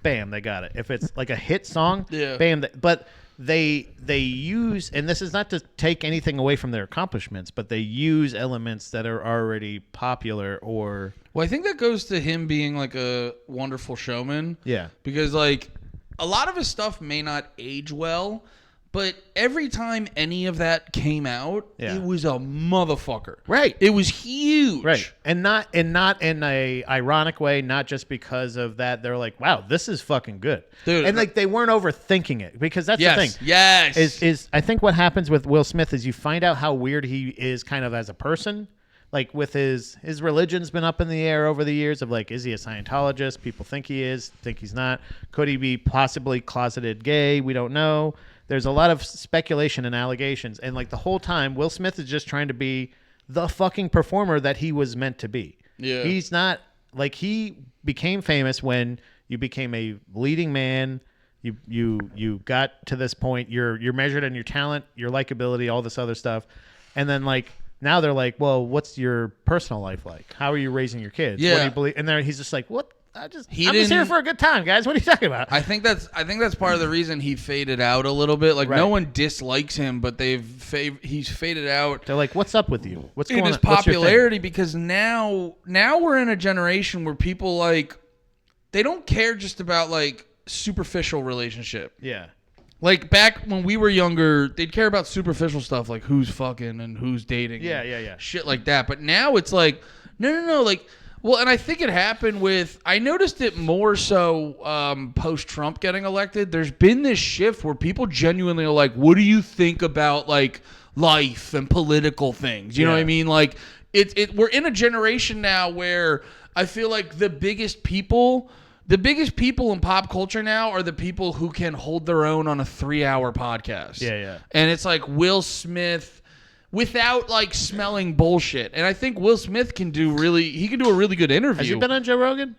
bam, they got it. If it's like a hit song, bam. But they use, and this is not to take anything away from their accomplishments, but they use elements that are already popular or. Well, I think that goes to him being like a wonderful showman. Yeah. Because like a lot of his stuff may not age well, but every time any of that came out, it was a motherfucker. Right. It was huge. Right. And not in a ironic way, not just because of that. They're like, wow, this is fucking good. Dude, and like they weren't overthinking it, because that's the thing. Yes. Is I think what happens with Will Smith is you find out how weird he is kind of as a person. Like with his religion's been up in the air over the years of like, is he a Scientologist? People think he is, think he's not. Could he be possibly closeted gay? We don't know. There's a lot of speculation and allegations. And like the whole time, Will Smith is just trying to be the fucking performer that he was meant to be. Yeah. He's not like, he became famous when you became a leading man. You got to this point. You're measured in your talent, your likability, all this other stuff. And then like, now they're like, well, what's your personal life like? How are you raising your kids? Yeah. What do you believe? And he's just like, what? I'm just here didn't- for a good time, guys. What are you talking about? I think that's part of the reason he faded out a little bit. Like Right. no one dislikes him, but he's faded out. They're like, what's up with you? What's going in on? his What's your thing? popularity, because now we're in a generation where people like they don't care just about like superficial relationship. Yeah. Like back when we were younger, they'd care about superficial stuff like who's fucking and who's dating. Yeah, and yeah. shit like that. But now it's like no, like. Well, and I think it happened with. I noticed it more so post-Trump getting elected. There's been this shift where people genuinely are like, "What do you think about like life and political things?" You know what I mean? Like, we're in a generation now where I feel like the biggest people in pop culture now are the people who can hold their own on a 3-hour podcast. Yeah. And it's like Will Smith. Without like smelling bullshit, and I think Will Smith can do a really good interview. Has he been on Joe Rogan?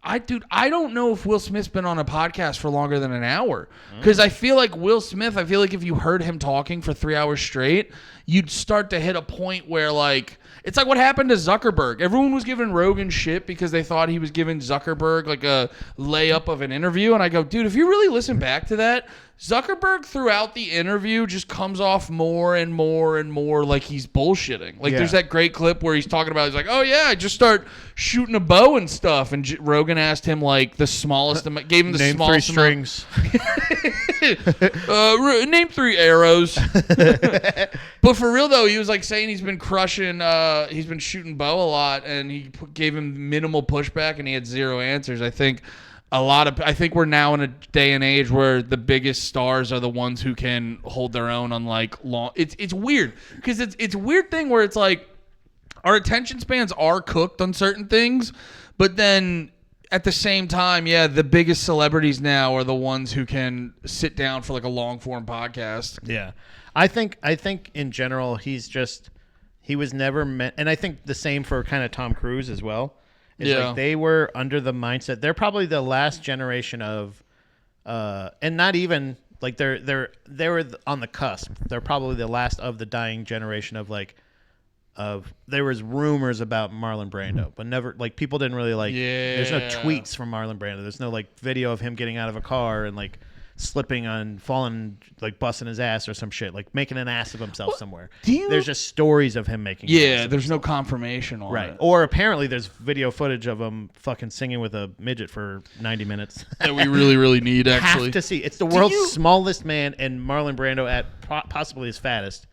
I don't know if Will Smith's been on a podcast for longer than an hour, because I feel like Will Smith. I feel like if you heard him talking for 3 hours straight, you'd start to hit a point where like it's like what happened to Zuckerberg. Everyone was giving Rogan shit because they thought he was giving Zuckerberg like a layup of an interview, and I go, dude, if you really listen back to that, Zuckerberg throughout the interview just comes off more and more and more like he's bullshitting. Like there's that great clip where he's talking about, he's like, oh yeah, I just start shooting a bow and stuff. And Rogan asked him like the smallest, gave him the Name smallest 3 strings. name 3 arrows. But for real though, he was like saying he's been crushing, he's been shooting bow a lot, and he gave him minimal pushback and he had 0 answers. I think we're now in a day and age where the biggest stars are the ones who can hold their own on like long. It's weird because it's a weird thing where it's like our attention spans are cooked on certain things, but then at the same time, the biggest celebrities now are the ones who can sit down for like a long form podcast. Yeah. I think in general he was never meant, and I think the same for kind of Tom Cruise as well. Like they were under the mindset. They're probably the last generation of, and not even like they were on the cusp. They're probably the last of the dying generation of like, there was rumors about Marlon Brando, but never like people didn't really like. Yeah. There's no tweets from Marlon Brando. There's no like video of him getting out of a car and like slipping on, falling, like busting his ass or some shit, like making an ass of himself somewhere. There's just stories of him making. an ass of there's no confirmation on Right. it. Or apparently there's video footage of him fucking singing with a midget for 90 minutes. That we really, really need, actually. Have to see. It's the world's smallest man and Marlon Brando at possibly his fattest.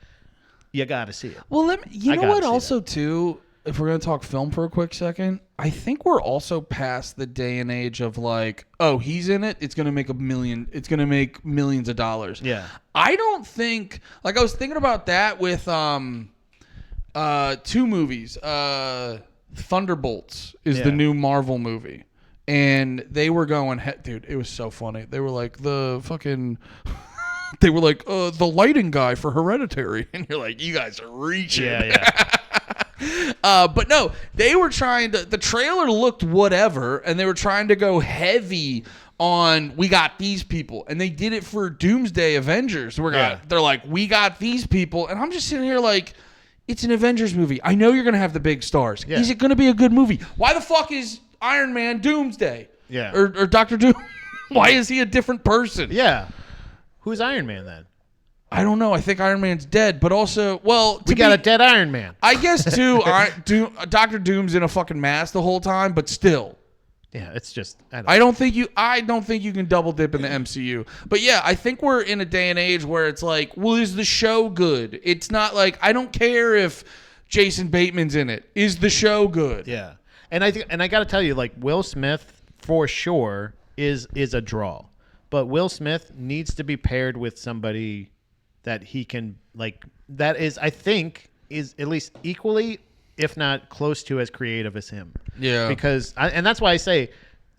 You got to see it. Well, you know gotta what see also, too, if we're going to talk film for a quick second, I think we're also past the day and age of like, oh, he's in it, it's going to make make millions of dollars. Yeah. I don't think, like I was thinking about that with 2 movies. Thunderbolts is the new Marvel movie. and they were going, dude, it was so funny. They were like the fucking. They were like the lighting guy for Hereditary, and you're like, you guys are reaching. Yeah. But no, they were trying to. The trailer looked whatever, and they were trying to go heavy on we got these people, and they did it for Doomsday Avengers. They're like, we got these people, and I'm just sitting here like, it's an Avengers movie. I know you're gonna have the big stars. Yeah. Is it gonna be a good movie? Why the fuck is Iron Man Doomsday? Yeah. Or Doctor Doom? Why is he a different person? Yeah. Who's Iron Man then? I don't know. I think Iron Man's dead, but also, well, We got a dead Iron Man. I guess too. Doctor Doom's in a fucking mask the whole time, but still, Yeah, it's just I don't think you can double dip in the MCU. But yeah, I think we're in a day and age where it's like, well, is the show good? It's not like I don't care if Jason Bateman's in it. Is the show good? Yeah, and I got to tell you, like Will Smith for sure is a draw, but Will Smith needs to be paired with somebody that he can that is, I think, is at least equally, if not close to as creative as him. Yeah. Because and that's why I say,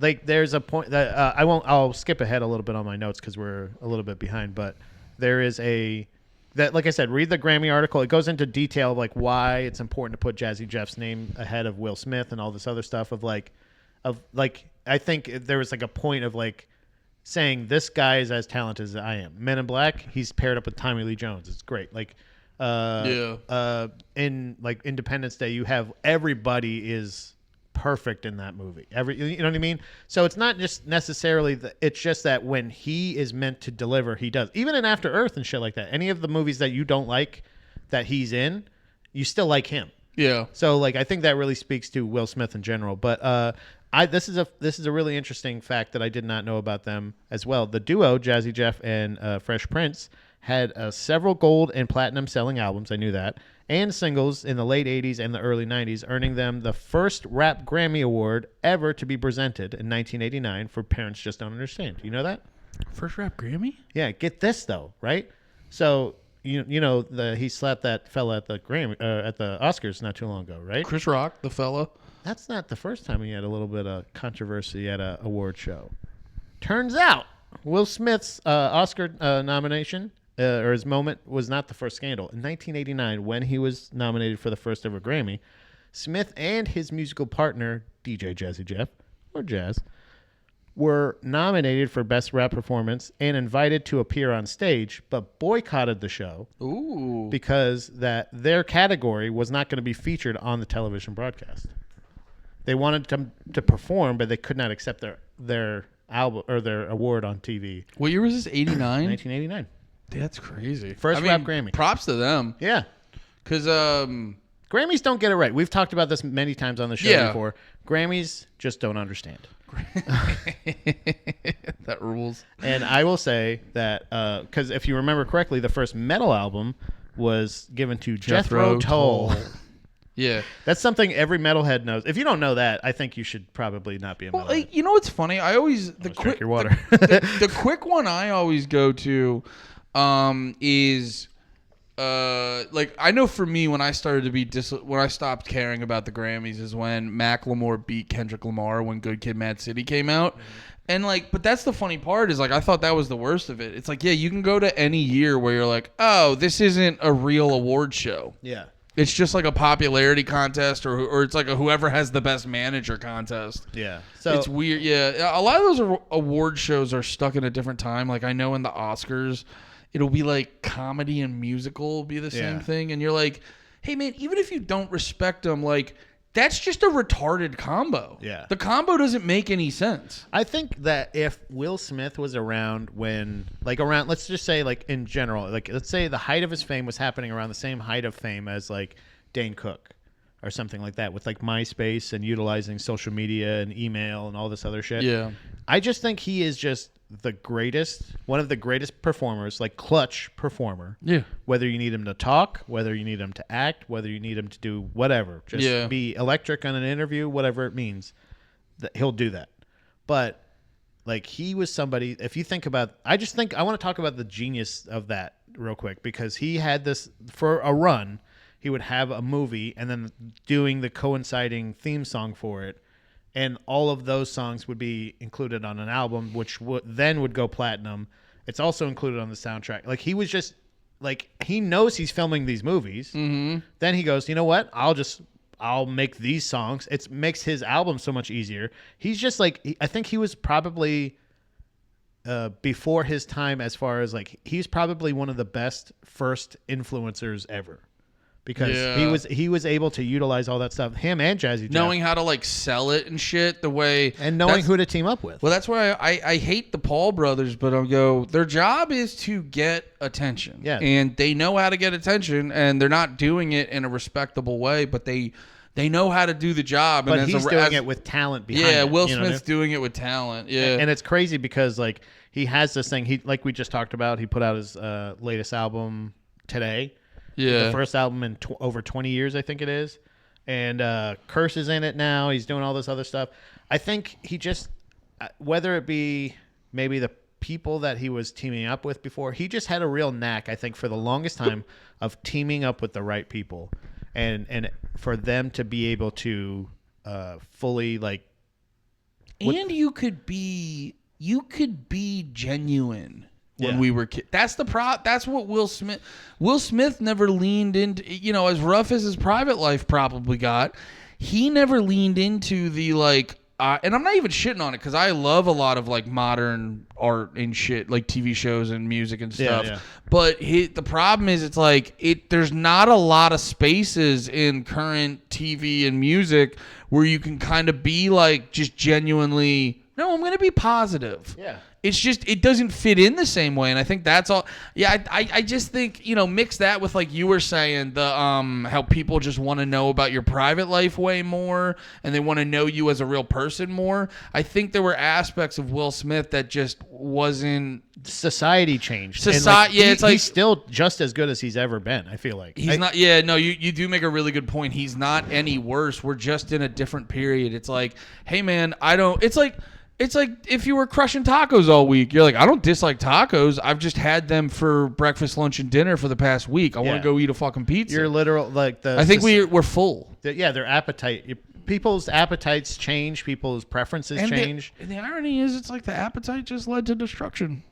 like, there's a point that I'll skip ahead a little bit on my notes because we're a little bit behind, but there is that, like I said, read the Grammy article. It goes into detail of like why it's important to put Jazzy Jeff's name ahead of Will Smith and all this other stuff of I think there was like a point of like saying this guy is as talented as I am. Men in Black, he's paired up with Tommy Lee Jones. It's great. Like in like Independence Day, you have everybody is perfect in that movie. You know what I mean? So it's not just necessarily it's just that when he is meant to deliver, he does. Even in After Earth and shit like that. Any of the movies that you don't like that he's in, you still like him. Yeah. So like I think that really speaks to Will Smith in general. But this is a really interesting fact that I did not know about them as well. The duo Jazzy Jeff and Fresh Prince had several gold and platinum selling albums. I knew that. And singles in the late 80s and the early 90s, earning them the first Rap Grammy Award ever to be presented in 1989 for Parents Just Don't Understand. You know that? First Rap Grammy? Yeah, get this though, right? So you know he slapped that fella at the at the Oscars not too long ago, right? Chris Rock, the fella. That's not the first time he had a little bit of controversy at an award show. Turns out Will Smith's Oscar nomination or his moment was not the first scandal. In 1989, when he was nominated for the first ever Grammy, Smith and his musical partner, DJ Jazzy Jeff, or Jazz, were nominated for Best Rap Performance and invited to appear on stage, but boycotted the show because that their category was not going to be featured on the television broadcast. They wanted to perform, but they could not accept their album or their award on TV. What year was this? 89? 1989. That's crazy. First Rap Grammy. Props to them. Yeah. Because Grammys don't get it right. We've talked about this many times on the show before. Grammys just don't understand. that rules. And I will say that because if you remember correctly, the first metal album was given to Jethro Tull. Yeah. That's something every metalhead knows. If you don't know that, I think you should probably not be a metalhead. Well, you know what's funny? I always Drink your water. the quick one I always go to is like I know for me when I started to be when I stopped caring about the Grammys is when Macklemore beat Kendrick Lamar when Good Kid, Mad City came out. Mm-hmm. And like, but that's the funny part is like I thought that was the worst of it. It's like, yeah, you can go to any year where you're like, oh, this isn't a real award show. Yeah. It's just like a popularity contest, or it's like a whoever has the best manager contest. Yeah, so it's weird. Yeah, a lot of those award shows are stuck in a different time. Like I know in the Oscars, it'll be like comedy and musical will be the same thing, and you're like, hey man, even if you don't respect them, like that's just a retarded combo. Yeah, the combo doesn't make any sense. I think that if Will Smith was around let's just say like in general, like let's say the height of his fame was happening around the same height of fame as like Dane Cook or something like that with like MySpace and utilizing social media and email and all this other shit. Yeah. I just think he is just the greatest, one of the greatest performers, like clutch performer. Yeah. Whether you need him to talk, whether you need him to act, whether you need him to do whatever, just be electric on an interview, whatever it means, he'll do that. But like he was somebody, if you think about, I want to talk about the genius of that real quick because he had this for a run. He would have a movie and then doing the coinciding theme song for it and all of those songs would be included on an album, which then would go platinum. It's also included on the soundtrack. Like he was just like he knows he's filming these movies. Mm-hmm. Then he goes, you know what? I'll make these songs. It makes his album so much easier. He's just like I think he was probably before his time as far as like he's probably one of the best first influencers ever. Because he was able to utilize all that stuff, him and Jazzy Jeff. Knowing how to like sell it and shit, the way and knowing who to team up with. Well, that's why I hate the Paul brothers, but I'll go. Their job is to get attention, and they know how to get attention, and they're not doing it in a respectable way, but they know how to do the job. But and he's doing it with talent behind it. Yeah, Will Smith's doing it with talent. Yeah, and it's crazy because like he has this thing. He like we just talked about. He put out his latest album today. Yeah, the first album in over 20 years, I think it is. And Curse is in it now. He's doing all this other stuff. I think he just, whether it be maybe the people that he was teaming up with before, he just had a real knack, I think, for the longest time of teaming up with the right people. And for them to be able to fully like. And you could be genuine. When we were kids, that's what Will Smith never leaned into. You know, as rough as his private life probably got, he never leaned into the like. And I'm not even shitting on it because I love a lot of like modern art and shit, like TV shows and music and stuff. Yeah. But the problem is, it's like there's not a lot of spaces in current TV and music where you can kind of be like just genuinely. No, I'm going to be positive. Yeah. It's just, it doesn't fit in the same way. And I think that's all. Yeah, I just think, mix that with, like you were saying, the how people just want to know about your private life way more and they want to know you as a real person more. I think there were aspects of Will Smith that just wasn't. Society changed. It's like. He's still just as good as he's ever been, I feel like. He's not. Yeah, no, you do make a really good point. He's not any worse. We're just in a different period. It's like, hey, man, It's like if you were crushing tacos all week. You're like, I don't dislike tacos. I've just had them for breakfast, lunch, and dinner for the past week. I want to go eat a fucking pizza. You're literal like the. I think we're full. Their appetite. People's appetites change. People's preferences change. And the irony is, it's like the appetite just led to destruction.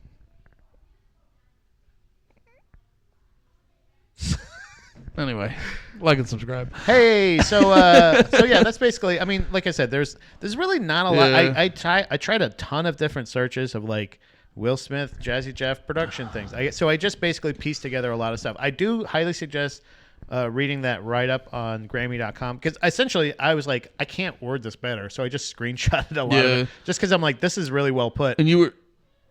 Anyway, like and subscribe. Hey, so yeah, that's basically. I mean, like I said, there's really not a lot. I tried a ton of different searches of like Will Smith, Jazzy Jeff production things. So I just basically pieced together a lot of stuff. I do highly suggest reading that write up on Grammy.com because essentially I was like, I can't word this better, so I just screenshotted a lot of it just because I'm like, this is really well put. And you were.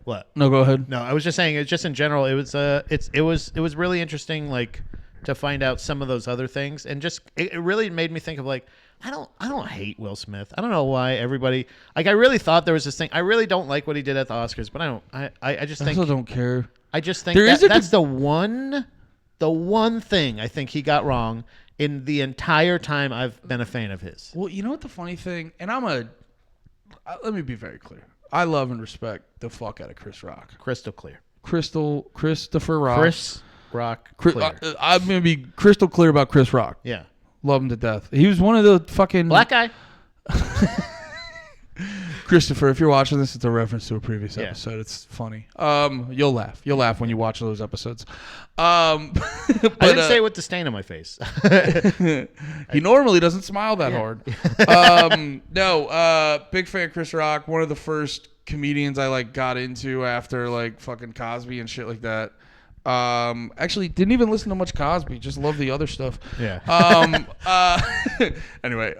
What? No, go ahead. No, I was just saying. It's just in general. It was really interesting. Like. To find out some of those other things, and just it really made me think of like I don't hate Will Smith. I don't know why everybody like. I really thought there was this thing. I really don't like what he did at the Oscars, but I just think I still don't care. I just think that's the one thing I think he got wrong in the entire time I've been a fan of his. Well, you know what the funny thing, and let me be very clear. I love and respect the fuck out of Chris Rock. Crystal clear. Christopher Rock. Chris Rock. Clear. I'm gonna be crystal clear about Chris Rock. Yeah, love him to death. He was one of the fucking black guy. Christopher, if you're watching this, it's a reference to a previous episode. It's funny. You'll laugh. You'll laugh when you watch those episodes. I didn't say it with the stain on my face. He normally doesn't smile that hard. Big fan of Chris Rock. One of the first comedians I like got into after like fucking Cosby and shit like that. Actually didn't even listen to much Cosby, just love the other stuff. Yeah. Anyway,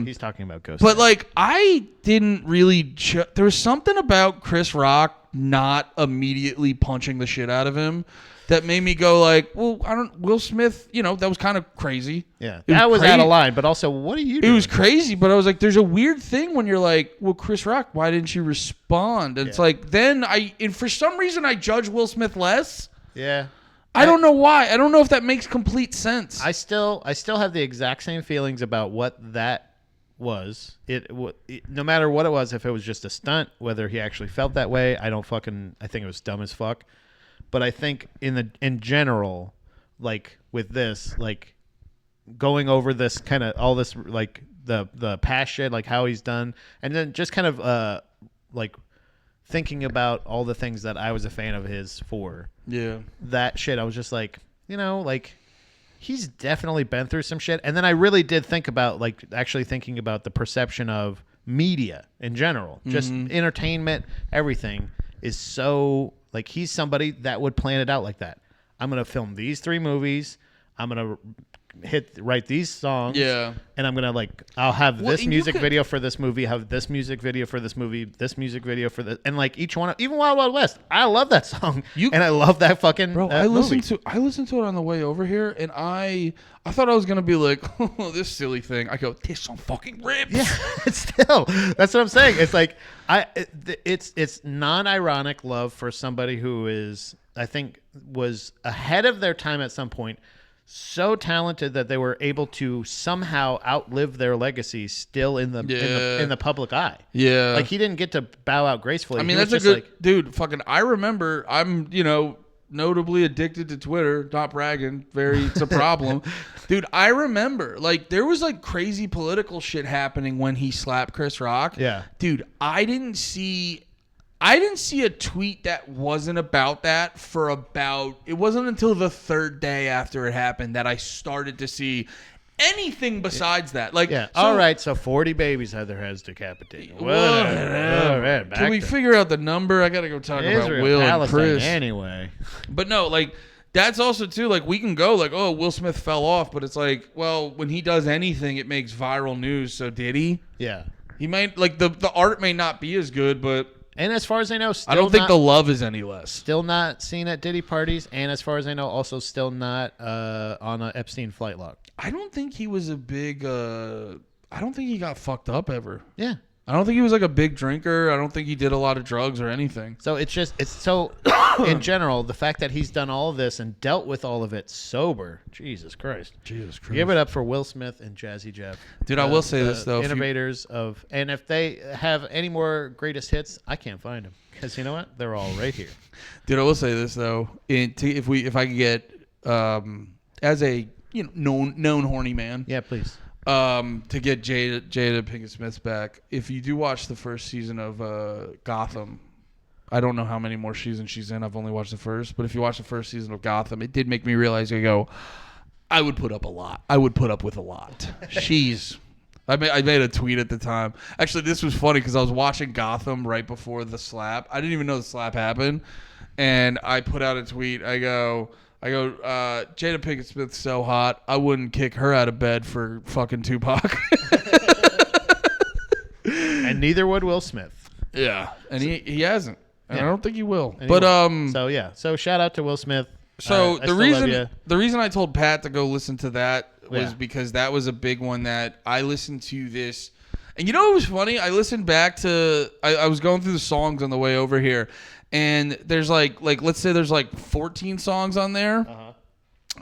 he's talking about Ghost. But like I didn't really there was something about Chris Rock not immediately punching the shit out of him that made me go like, well, Will Smith, that was kind of crazy. Yeah. That was out of line, but also what are you doing? It was crazy, but I was like, there's a weird thing when you're like, well, Chris Rock, why didn't you respond? And it's like, then for some reason I judge Will Smith less. Yeah. I don't know why. I don't know if that makes complete sense. I still have the exact same feelings about what that was. No matter what it was, if it was just a stunt, whether he actually felt that way, I think it was dumb as fuck. But I think in general, like with this, like going over this kind of all this like the past shit, like how he's done, and then just kind of like thinking about all the things that I was a fan of his for. Yeah. That shit, I was just like, like he's definitely been through some shit. And then I really did think about like actually thinking about the perception of media in general, just entertainment, everything is so like he's somebody that would plan it out like that. I'm going to film these 3 movies. I'm going to write these songs. Yeah. And I'm going to I'll have this and music video for this movie, have this music video for this movie, this music video for this. And like each one, even Wild Wild West, I love that song. And I love that fucking I listened to it on the way over here, and I thought I was gonna be like, oh, this silly thing. I go, this song fucking rips. Yeah, still, that's what I'm saying. It's like it's non-ironic love for somebody who is, I think, was ahead of their time at some point, so talented that they were able to somehow outlive their legacy still in the public eye. Yeah, like he didn't get to bow out gracefully. I mean, that's a good dude. Fucking, I remember. I'm notably addicted to Twitter. Not bragging. It's a problem. Dude, I remember there was crazy political shit happening when he slapped Chris Rock. Yeah. Dude, I didn't see a tweet that wasn't about that it wasn't until the 3rd day after it happened that I started to see anything besides that. All right, so 40 babies had their heads decapitated. Whatever. All right, can we figure out the number? I got to go talk about Will and Chris. Anyway. But no, that's also too, we can go oh, Will Smith fell off, but it's well, when he does anything, it makes viral news. So did he? Yeah. He might, the art may not be as good, but and as far as I know, I don't think the love is any less. Still not seen at Diddy parties, and as far as I know, also still not on an Epstein flight log. I don't think he was a big. I don't think he got fucked up ever. Yeah. I don't think he was a big drinker. I don't think he did a lot of drugs or anything. So it's so in general, the fact that he's done all of this and dealt with all of it sober. Jesus Christ. Give it up for Will Smith and Jazzy Jeff. Dude, I will say this though. Innovators and if they have any more greatest hits, I can't find them. Because you know what? They're all right here. Dude, I will say this though. If I could get as a known horny man. Yeah, please. To get Jada Pinkett Smith back, if you do watch the first season of Gotham, I don't know how many more seasons she's in. I've only watched the first, but if you watch the first season of Gotham, it did make me realize. I would put up a lot. I would put up with a lot. I made a tweet at the time. Actually, this was funny because I was watching Gotham right before the slap. I didn't even know the slap happened, and I put out a tweet. I go, Jada Pinkett Smith's so hot, I wouldn't kick her out of bed for fucking Tupac. And neither would Will Smith. Yeah, and he hasn't, and I don't think he will. Anyway, but so shout out to Will Smith. So the reason I told Pat to go listen to that was because that was a big one that I listened to this. And it was funny? I listened back to I was going through the songs on the way over here. And there's let's say there's 14 songs on there. Uh-huh.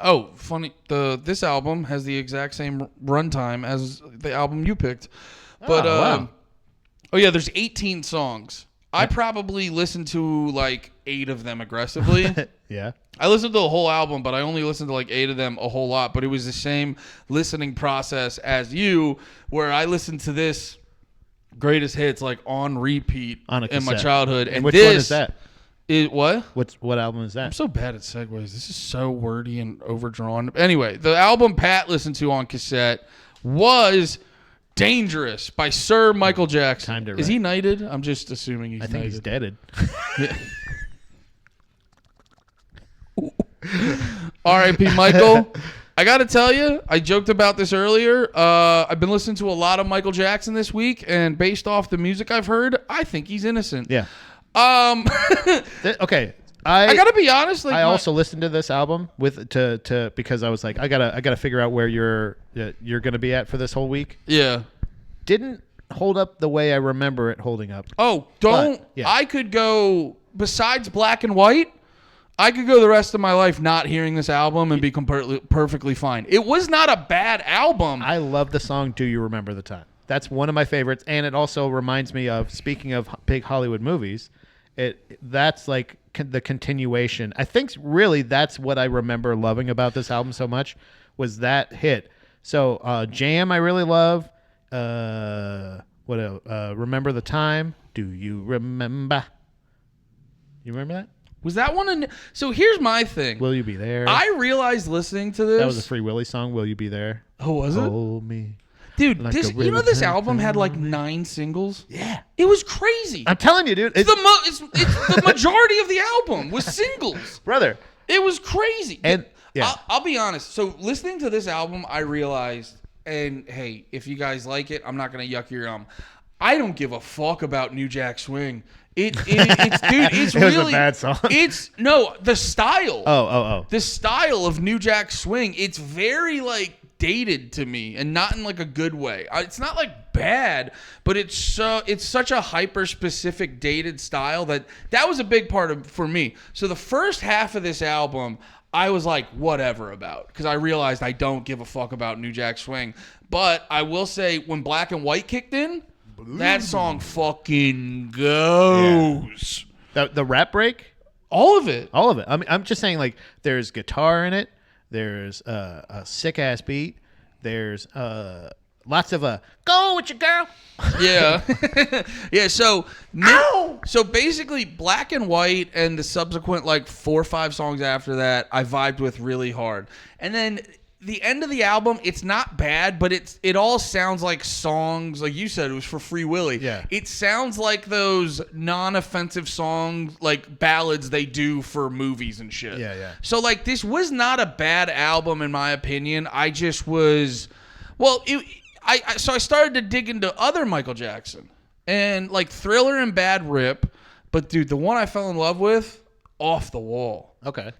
Oh, funny. This album has the exact same runtime as the album you picked. But wow. Oh yeah, there's 18 songs. I probably listened to 8 of them aggressively. Yeah. I listened to the whole album, but I only listened to 8 of them a whole lot. But it was the same listening process as you, where I listened to this greatest hits on repeat in my childhood. And which one is that? What album is that? I'm so bad at segues. This is so wordy and overdrawn. Anyway, the album Pat listened to on cassette was Dangerous by Sir Michael Jackson. Is he knighted? I'm just assuming he's knighted. I think he's deaded. R.I.P. Michael. I got to tell you, I joked about this earlier. I've been listening to a lot of Michael Jackson this week, and based off the music I've heard, I think he's innocent. Yeah. Okay. I gotta be honest. I also listened to this album because I was like, I gotta figure out where you're gonna be at for this whole week. Yeah. Didn't hold up the way I remember it holding up. Oh, don't. But, yeah. I could go besides Black and White. I could go the rest of my life not hearing this album and be perfectly fine. It was not a bad album. I love the song "Do You Remember the Time." That's one of my favorites, and it also reminds me of, speaking of big Hollywood movies, that's the continuation. I think really that's what I remember loving about this album so much was that hit. So Jam I really love, what else? Remember the Time? Do you remember? You remember that? Was that one? So here's my thing. Will You Be There? I realized listening to this. That was a Free Willy song. Will You Be there? Oh, was it? Hold me. Dude, like this a you know this river album had like 9 singles. Yeah. It was crazy. I'm telling you, dude. It's the majority of the album was singles. Brother. It was crazy. And yeah. I'll be honest. So listening to this album, I realized, and hey, if you guys like it, I'm not gonna yuck your yum. I don't give a fuck about New Jack Swing. It's dude. It's It was really a bad song. It's the style. Oh. The style of New Jack Swing. It's very like dated to me, and not in like a good way. It's not like bad, but it's such a hyper specific dated style that was a big part of for me. So the first half of this album, I was like whatever about, because I realized I don't give a fuck about New Jack Swing. But I will say when Black and White kicked in, that song fucking goes. Yeah. The rap break? All of it. All of it. I mean, I'm just saying, like, there's guitar in it. There's a sick ass beat. There's lots of go with your girl. Yeah. Yeah. So basically, Black and White and the subsequent like 4 or 5 songs after that, I vibed with really hard. And then the end of the album, it's not bad, but it all sounds like songs, like you said, it was for Free Willy. Yeah. It sounds like those non-offensive songs, like ballads they do for movies and shit. Yeah. So like this was not a bad album in my opinion. I just was, so I started to dig into other Michael Jackson and like Thriller and Bad Rip, but dude, the one I fell in love with, Off the Wall. Okay.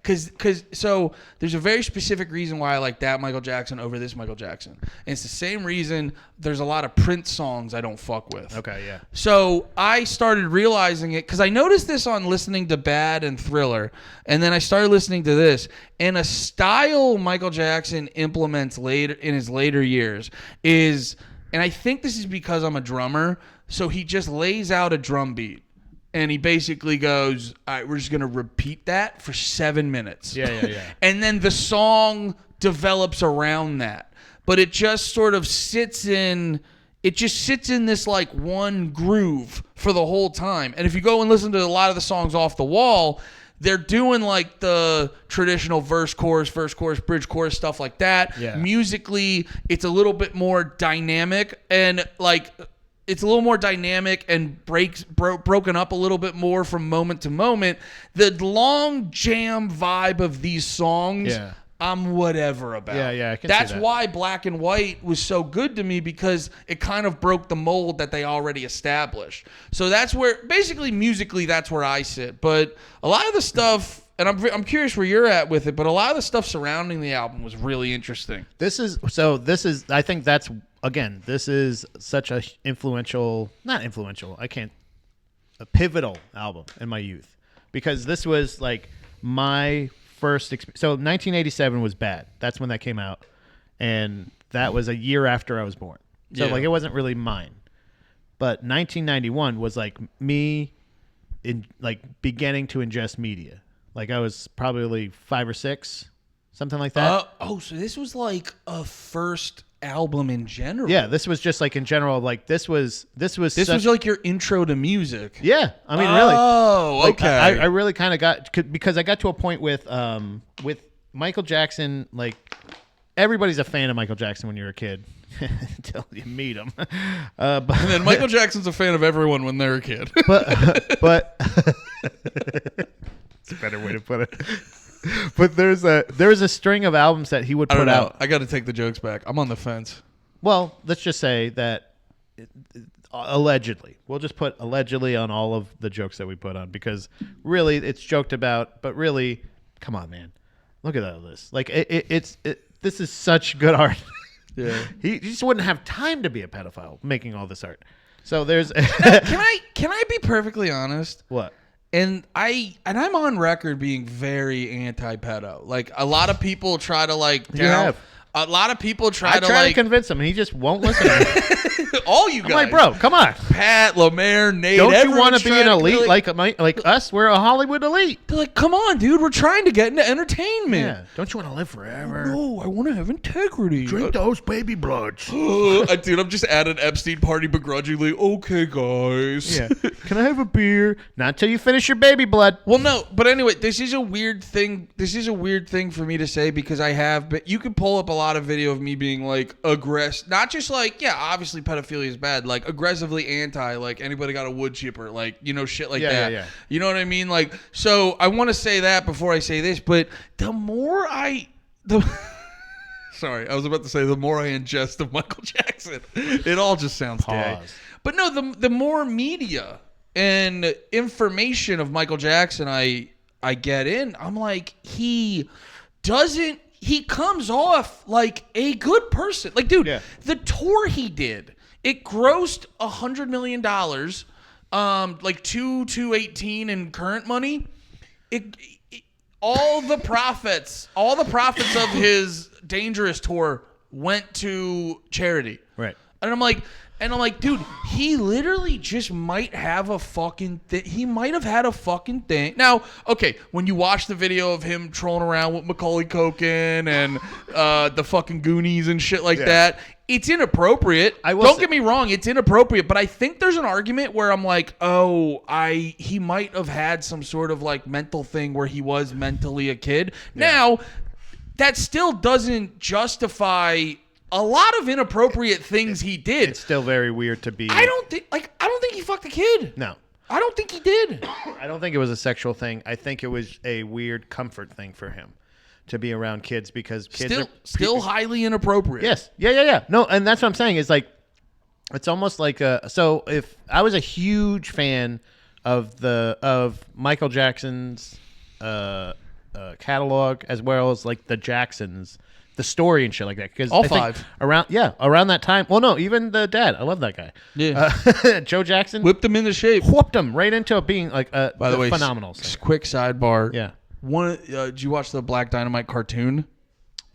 So there's a very specific reason why I like that Michael Jackson over this Michael Jackson. And it's the same reason there's a lot of Prince songs I don't fuck with. Okay, yeah. So I started realizing it because I noticed this on listening to Bad and Thriller. And then I started listening to this. And a style Michael Jackson implements later in his later years is, and I think this is because I'm a drummer, so he just lays out a drum beat. And he basically goes, all right, we're just going to repeat that for 7 minutes. Yeah. And then the song develops around that. But it just sort of sits in this like one groove for the whole time. And if you go and listen to a lot of the songs Off the Wall, they're doing like the traditional verse, chorus, bridge, chorus, stuff like that. Yeah. Musically, it's a little bit more dynamic and like... It's a little more dynamic and broken up a little bit more from moment to moment. The long jam vibe of these songs, I'm whatever about. Yeah, I can That's see that. why Black and White was so good to me, because it kind of broke the mold that they already established. So that's where, basically musically, that's where I sit. But a lot of the stuff, and I'm curious where you're at with it, but a lot of the stuff surrounding the album was really interesting. This is I think that's, again, this is such a a pivotal album in my youth, because this was like my first experience. So 1987 was Bad. That's when that came out. And that was a year after I was born. So like it wasn't really mine. But 1991 was like me in like beginning to ingest media. Like I was probably 5 or 6, something like that. So this was like a first album in general. Yeah, this was just like in general. Like this was was like your intro to music. Yeah, I mean, really. Oh, Like, okay. I really kind of got, because I got to a point with Michael Jackson. Like everybody's a fan of Michael Jackson when you're a kid until you meet him. And then Michael Jackson's a fan of everyone when they're a kid. but it's a better way to put it. But there's a string of albums that he would put out. I got to take the jokes back. I'm on the fence. Well, let's just say that allegedly. We'll just put allegedly on all of the jokes that we put on, because really it's joked about, but really, come on, man. Look at all this. Like this is such good art. Yeah. He just wouldn't have time to be a pedophile making all this art. So there's Can I be perfectly honest? What? And I'm on record being very anti-pedo. Like a lot of people try to like You have. A lot of people I try to convince him, and he just won't listen to me. all you guys. I'm like, bro, come on. Pat, Lemaire, Nate. Don't you want everyone's to be trying an elite be like us? We're a Hollywood elite. They're like, come on, dude. We're trying to get into entertainment. Yeah. Don't you want to live forever? No, I want to have integrity. Drink those baby bloods. Dude, I'm just at an Epstein party begrudgingly. Okay, guys. Yeah. Can I have a beer? Not until you finish your baby blood. Well, no, but anyway, this is a weird thing. This is a weird thing for me to say because I have, but you can pull up a lot of video of me being like aggressive, not just like, yeah, obviously pedophilia is bad, like aggressively anti, like anybody got a wood chipper, like, you know, shit like that. Yeah. You know what I mean? Like, so I want to say that before I say this, but sorry, I was about to say the more I ingest of Michael Jackson, it all just sounds gay. Pause. But no, the more media and information of Michael Jackson I get in, I'm like, he comes off like a good person. Like, dude, the tour he did, it grossed $100 million, like 218 in current money. All the profits of his Dangerous tour went to charity. Right. And I'm like, dude, he literally just might have a fucking thing. He might have had a fucking thing. Now, okay, when you watch the video of him trolling around with Macaulay Culkin and the fucking Goonies and shit like that, it's inappropriate. Don't get me wrong, it's inappropriate. But I think there's an argument where I'm like, he might have had some sort of like mental thing where he was mentally a kid. Yeah. Now, that still doesn't justify a lot of inappropriate things he did. It's still very weird to be. I don't think he fucked a kid. No. I don't think he did. I don't think it was a sexual thing. I think it was a weird comfort thing for him to be around kids because kids still highly inappropriate. Yes. Yeah. No, and that's what I'm saying is like it's almost like so if I was a huge fan of Michael Jackson's catalog as well as like the Jacksons, the story and shit like that. Because all five around that time. Well, no, even the dad. I love that guy. Yeah, Joe Jackson whipped him into shape. Whooped him right into being like by the way, phenomenal. Quick sidebar. Yeah. Did you watch the Black Dynamite cartoon?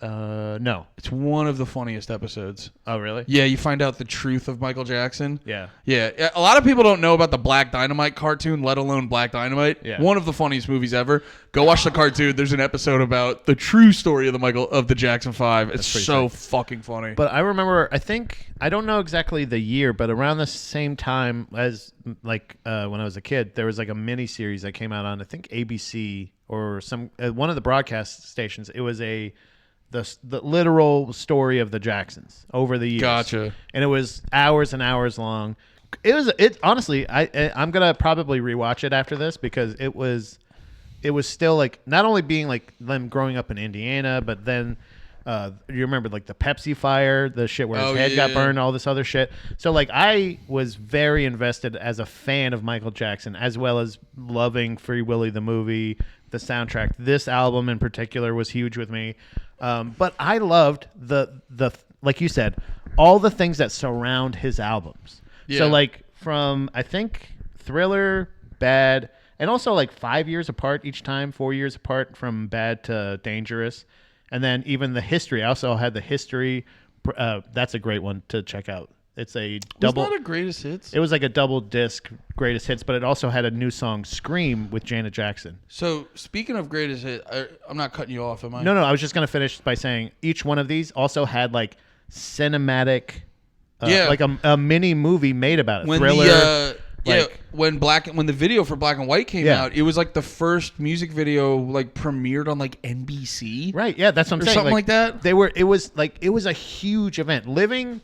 No. It's one of the funniest episodes. Oh, really? Yeah, you find out the truth of Michael Jackson. Yeah. Yeah. A lot of people don't know about the Black Dynamite cartoon, let alone Black Dynamite. Yeah. One of the funniest movies ever. Go watch the cartoon. There's an episode about the true story of the Jackson 5. It's so fucking funny. But I remember, I don't know exactly the year, but around the same time as like when I was a kid, there was like a mini series that came out on I think ABC or some one of the broadcast stations. It was the literal story of the Jacksons over the years. Gotcha. And it was hours and hours long. It honestly, I'm gonna probably rewatch it after this because it was still like not only being like them growing up in Indiana, but then you remember like the Pepsi fire, the shit where his head got burned, all this other shit. So like I was very invested as a fan of Michael Jackson, as well as loving Free Willy the movie, the soundtrack. This album in particular was huge with me. But I loved the like you said, all the things that surround his albums. Yeah. So like from I think Thriller, Bad, and also like 5 years apart each time, 4 years apart from Bad to Dangerous. And then even the History. I also had the History. That's a great one to check out. It's a double. Was that a greatest hits? It was like a double disc greatest hits, but it also had a new song, "Scream" with Janet Jackson. So speaking of greatest hits, I'm not cutting you off, am I? No. I was just gonna finish by saying each one of these also had like cinematic, like a mini movie made about it. When Thriller. When the video for Black and White came out, it was like the first music video like premiered on like NBC. Right. Yeah, that's what I'm saying. Something like that. It was a huge event. Living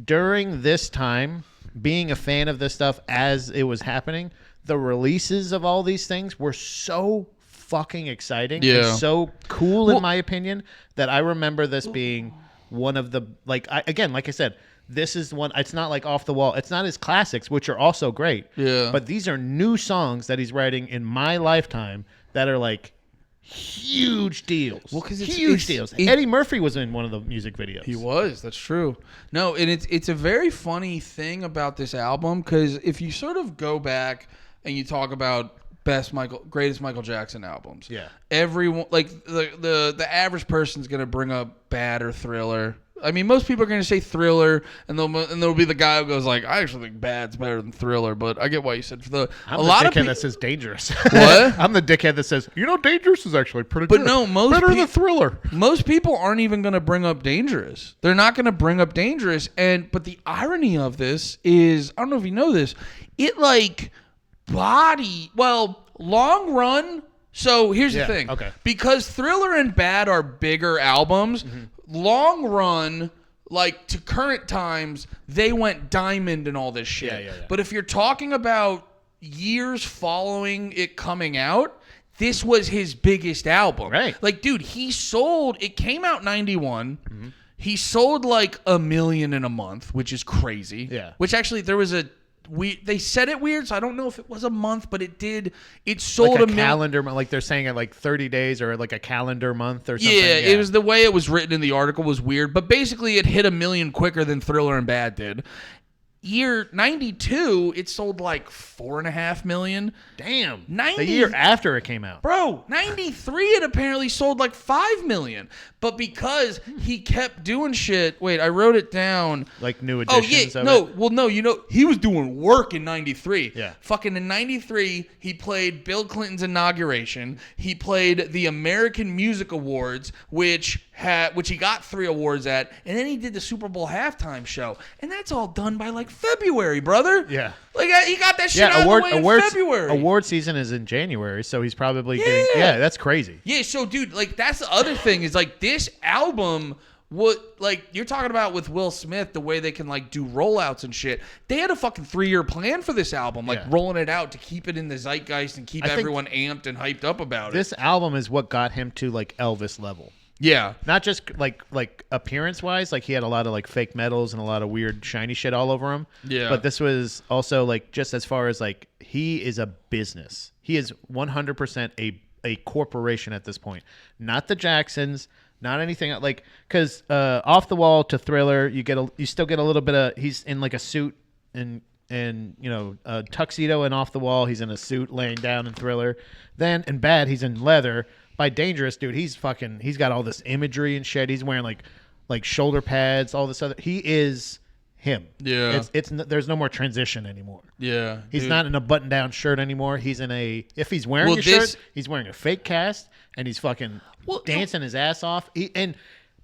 during this time, being a fan of this stuff as it was happening, the releases of all these things were so fucking exciting and so cool in my opinion that I remember this being one of the like I said, this is one. It's not like off the wall. It's not his classics, which are also great. Yeah. But these are new songs that he's writing in my lifetime that are like huge deals. Well, because huge deals. Eddie Murphy was in one of the music videos. He was. That's true. No, and it's a very funny thing about this album because if you sort of go back and you talk about greatest Michael Jackson albums. Yeah. Everyone, like the average person's gonna bring up Bad or Thriller. I mean, most people are gonna say Thriller, and there'll be the guy who goes like, I actually think Bad's better than Thriller, but I get why you said I'm the dickhead that says Dangerous. What? I'm the dickhead that says, Dangerous is actually pretty But good. no, better than Thriller. Most people aren't even going to bring up Dangerous. They're not going to bring up Dangerous. But the irony of this is, I don't know if you know this, it like long run. So here's the thing. Okay. Because Thriller and Bad are bigger albums, long run, like to current times, they went diamond and all this shit. Yeah. But if you're talking about years following it coming out, this was his biggest album. Right. Like, dude, it came out 91. He sold like 1 million in a month, which is crazy. Yeah. Which actually, they said it weird, so I don't know if it was a month, but it did. It sold like a calendar month, like they're saying it like 30 days or like a calendar month or something. Yeah, it was the way it was written in the article was weird, but basically it hit 1 million quicker than Thriller and Bad did. Year 92, it sold like 4.5 million. Damn. The year after it came out. Bro, 93 it apparently sold like 5 million. But because he kept doing shit, wait, I wrote it down. Like new editions of no, it? well, no, he was doing work in 93. Yeah. Fucking in 93, he played Bill Clinton's inauguration. He played the American Music Awards, which he got 3 awards at, and then he did the Super Bowl halftime show. And that's all done by like February, brother. Yeah. Like he got that shit out of the way in February. Award season is in January, so he's probably getting... Yeah, that's crazy. Yeah, so dude, like that's the other thing is like this album, what like you're talking about with Will Smith, the way they can like do rollouts and shit. They had a fucking 3-year plan for this album, like rolling it out to keep it in the zeitgeist and keep everyone amped and hyped up about it. This album is what got him to like Elvis level. Yeah. Not just like appearance wise, like he had a lot of like fake medals and a lot of weird shiny shit all over him. Yeah. But this was also like just as far as like he is a business. He is 100% a corporation at this point. Not the Jacksons, not anything like because Off the Wall to Thriller, you still get a little bit of he's in like a suit and a tuxedo and Off the Wall, he's in a suit laying down in Thriller. Then in Bad, he's in leather. By Dangerous, dude, he's got all this imagery and shit. He's wearing like shoulder pads, all this other. He is him. Yeah. There's no more transition anymore. Yeah. He's not in a button-down shirt anymore. He's in if he's wearing a shirt, he's wearing a fake cast and he's fucking dancing his ass off and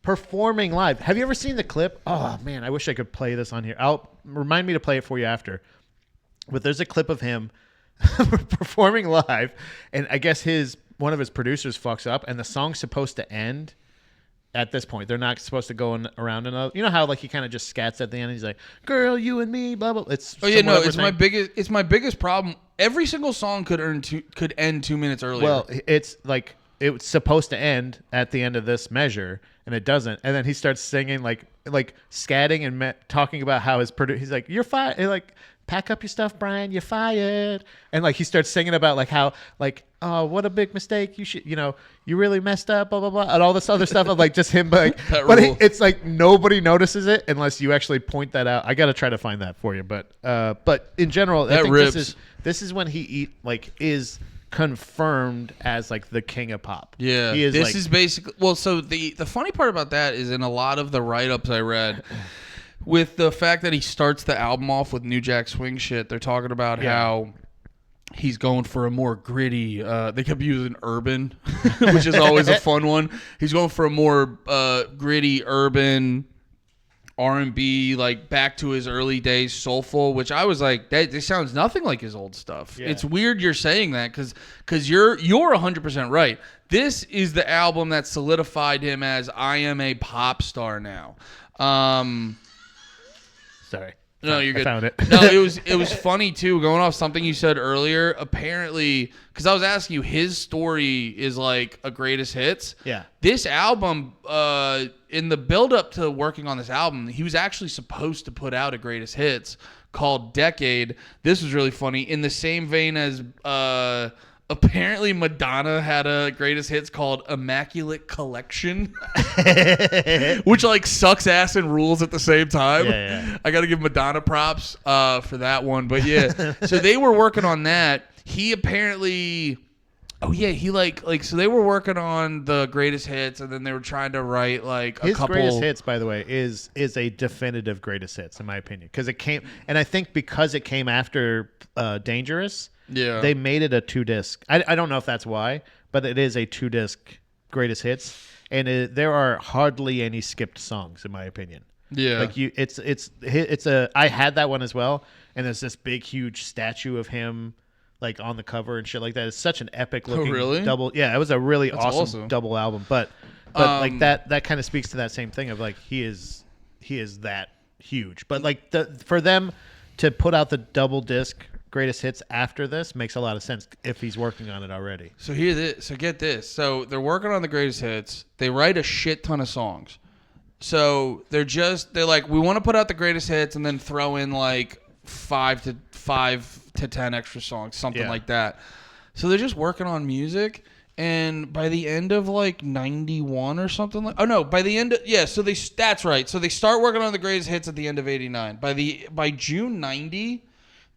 performing live. Have you ever seen the clip? Oh man, I wish I could play this on here. Remind me to play it for you after. But there's a clip of him performing live, and I guess one of his producers fucks up, and the song's supposed to end at this point. They're not supposed to go around another. You know how like he kind of just scats at the end. And he's like, "Girl, you and me, blah blah." It's It's my biggest problem. Every single song could end 2 minutes earlier. Well, it's like it was supposed to end at the end of this measure, and it doesn't. And then he starts singing like scatting and talking about how he's like, "You're fired." Like, pack up your stuff, Brian. You're fired. And like he starts singing about like how like, oh, what a big mistake. You should, you really messed up, blah blah blah, and all this other stuff of like just him, like, but it's like nobody notices it unless you actually point that out. I got to try to find that for you, but in general, I think this is when he is confirmed as like the king of pop. Yeah, he is. This is basically So the funny part about that is in a lot of the write-ups I read. With the fact that he starts the album off with New Jack Swing shit, they're talking about how he's going for a more gritty. They kept using urban, which is always a fun one. He's going for a more gritty urban R&B, like back to his early days, soulful. Which I was like, that sounds nothing like his old stuff. Yeah. It's weird you're saying that because you're 100% right. This is the album that solidified him as I am a pop star now. Sorry. No, you're good. I found it. No, it was funny too. Going off something you said earlier, apparently, because I was asking you, his story is like a greatest hits. Yeah. This album, in the build up to working on this album, he was actually supposed to put out a greatest hits called Decade. This was really funny. In the same vein as apparently Madonna had a greatest hits called Immaculate Collection, which like sucks ass and rules at the same time. Yeah. I got to give Madonna props for that one. But yeah, so they were working on that. he apparently. Oh yeah, he like so they were working on the greatest hits, and then they were trying to write like a His couple. greatest hits, by the way, is a definitive greatest hits in my opinion, because it came, and I think because it came after Dangerous, Yeah, they made it a 2-disc. I don't know if that's why, but it is a 2-disc greatest hits, and there are hardly any skipped songs in my opinion. yeah. Like it's a. I had that one as well, and there's this big huge statue of him, like on the cover and shit like that. It's such an epic looking really? double. Yeah, it was a really That's awesome double album. But like that kind of speaks to that same thing of like he is that huge. But like for them to put out the double disc greatest hits after this makes a lot of sense if he's working on it already. So get this. So they're working on the greatest hits. They write a shit ton of songs. So they're like, we want to put out the greatest hits and then throw in like 5 to 10 extra songs, something like that. So they're just working on music, and by the end of like 91 or something like, by the end of, that's right. So they start working on the greatest hits at the end of 89. By June 90,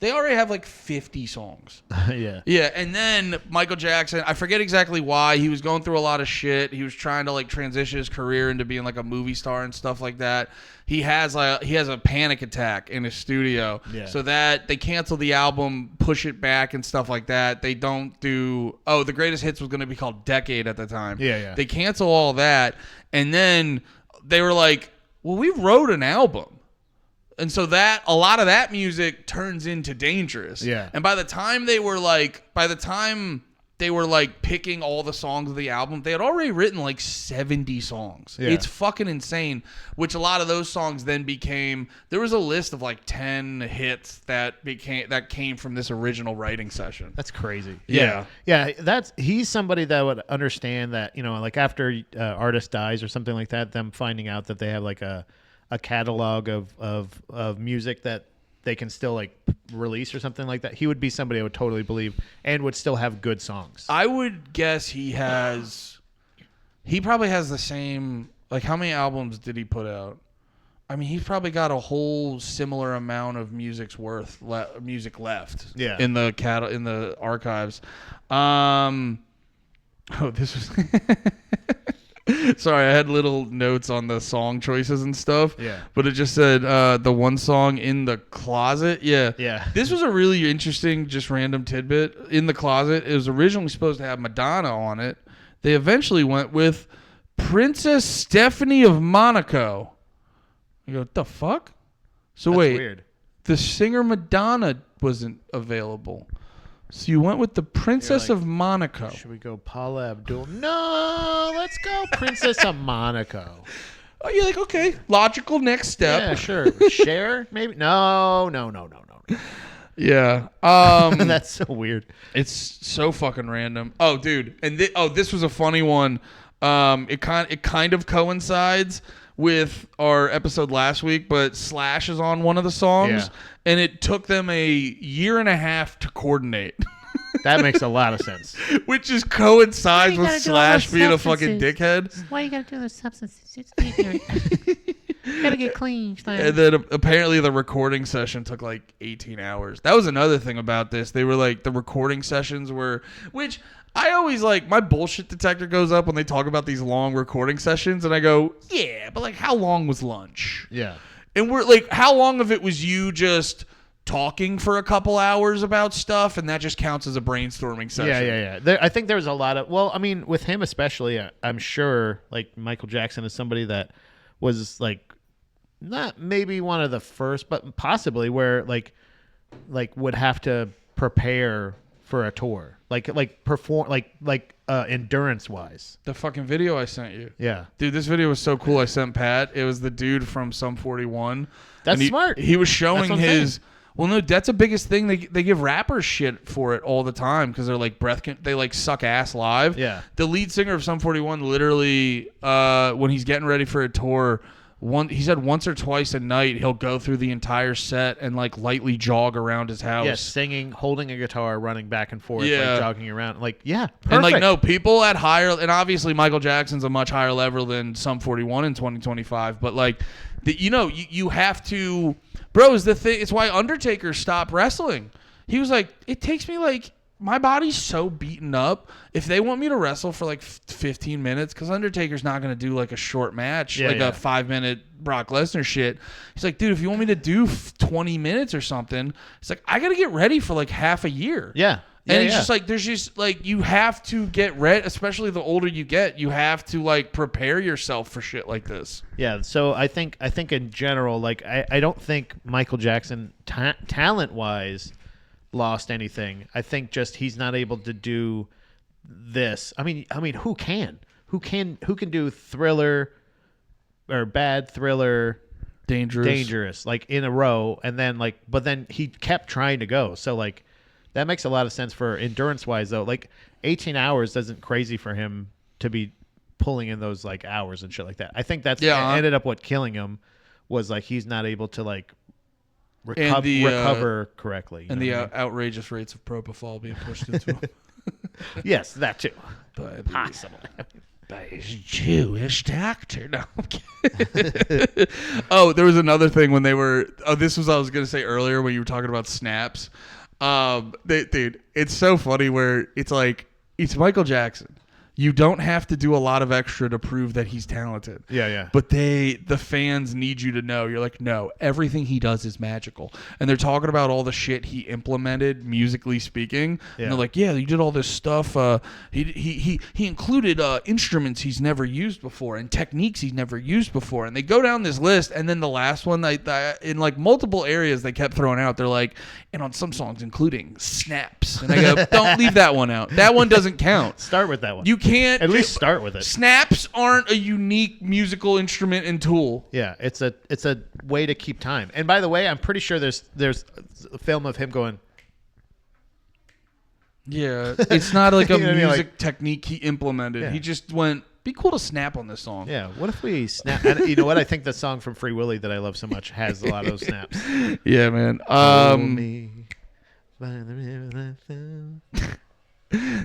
they already have like 50 songs. Yeah. Yeah, and then Michael Jackson, I forget exactly why, he was going through a lot of shit. He was trying to like transition his career into being like a movie star and stuff like that. He has a panic attack in his studio. Yeah. So that they cancel the album, push it back and stuff like that. They don't do the greatest hits was going to be called Decade at the time. Yeah. They cancel all that, and then they were like, "Well, we wrote an album." And so that a lot of that music turns into Dangerous. Yeah. And by the time they were picking all the songs of the album, they had already written like 70 songs. Yeah. It's fucking insane. Which a lot of those songs then there was a list of like 10 hits that came from this original writing session. That's crazy. Yeah. Yeah, he's somebody that would understand that, like after artist dies or something like that, them finding out that they have like a catalog of music that they can still like release or something like that. He would be somebody I would totally believe and would still have good songs. I would guess he probably has the same, like, how many albums did he put out? I mean, he's probably got a whole similar amount of music left. Yeah. In the archives. This was sorry, I had little notes on the song choices and stuff. Yeah. But it just said the one song In the Closet. Yeah. Yeah. This was a really interesting, just random tidbit. In the Closet, it was originally supposed to have Madonna on it. They eventually went with Princess Stephanie of Monaco. You go, what the fuck? So That's wait, weird. the singer Madonna wasn't available. So you went with the Princess of Monaco. Should we go Paula Abdul? No, let's go Princess of Monaco. Oh, you're like, okay, logical next step. Yeah, sure. Cher, maybe? No. Yeah. That's so weird. It's so fucking random. Oh, dude, and this was a funny one. It kind of coincides with our episode last week, but Slash is on one of the songs, and it took them a year and a half to coordinate. That makes a lot of sense. Which just coincides Why you with gotta do all Slash those being a fucking substances? dickhead. Why you gotta do those substances? It's ignorant. Gotta get clean. And then apparently the recording session took like 18 hours. That was another thing about this. They were like, the recording sessions were, which I always like, my bullshit detector goes up when they talk about these long recording sessions, and I go, yeah, but like, how long was lunch? Yeah. And we're like, how long of it was you just talking for a couple hours about stuff, and that just counts as a brainstorming session? Yeah. I think there's a lot of, well, I mean, with him especially, I'm sure like Michael Jackson is somebody that was like, not maybe one of the first, but possibly where like would have to prepare for a tour, like perform, like endurance wise. The fucking video I sent you. Yeah. Dude, this video was so cool. I sent Pat. It was the dude from Sum 41. That's And smart. He was That's showing what I'm his. saying. Well, no, that's the biggest thing. They give rappers shit for it all the time because they're like they like suck ass live. Yeah. The lead singer of Sum 41 literally, when he's getting ready for a tour, he said once or twice a night he'll go through the entire set and like lightly jog around his house. Yeah, singing, holding a guitar, running back and forth, Yeah. like jogging around. Like, yeah, perfect. And like, no, people at higher, and obviously Michael Jackson's a much higher level than Sum 41 in 2025, but like, you have to, bro, is the thing, it's why Undertaker stopped wrestling. He was like, it takes me like my body's so beaten up. If they want me to wrestle for like 15 minutes, because Undertaker's not going to do like a short match, a 5-minute Brock Lesnar shit. He's like, dude, if you want me to do 20 minutes or something, it's like, I got to get ready for like half a year. Yeah. And it's just like, there's just like, you have to get ready, especially the older you get, you have to like prepare yourself for shit like this. Yeah. So I think in general, like, I don't think Michael Jackson talent-wise lost anything. I think just he's not able to do this. I mean, who can do Thriller or Bad Thriller, Dangerous like in a row, and then like, but then he kept trying to go. So like, that makes a lot of sense for endurance wise though. Like 18 hours isn't crazy for him to be pulling in those like hours and shit like that. I think that's ended up what killing him was like he's not able to like recover correctly. And the outrageous rates of propofol being pushed into him. Yes, that too. Possible. By his Jewish doctor. No, I'm kidding. Oh, there was another thing when they were... Oh, this was what I was going to say earlier when you were talking about snaps. Dude, it's so funny where it's like, it's Michael Jackson. You don't have to do a lot of extra to prove that he's talented. Yeah. But the fans need you to know. You're like, no, everything he does is magical. And they're talking about all the shit he implemented, musically speaking. Yeah. And they're like, yeah, you did all this stuff. He included instruments he's never used before and techniques he's never used before. And they go down this list. And then the last one, in like multiple areas they kept throwing out, they're like, and on some songs, including snaps. And I go, don't leave that one out. That one doesn't count. Start with that one. You can't at least start with it. Snaps aren't a unique musical instrument and tool. Yeah, it's a way to keep time. And by the way, I'm pretty sure there's a film of him going. Yeah, it's not like a You know what I mean? music technique he implemented. Yeah. He just went, be cool to snap on this song. Yeah, what if we snap? And you know what? I think the song from Free Willy that I love so much has a lot of those snaps. Yeah, man.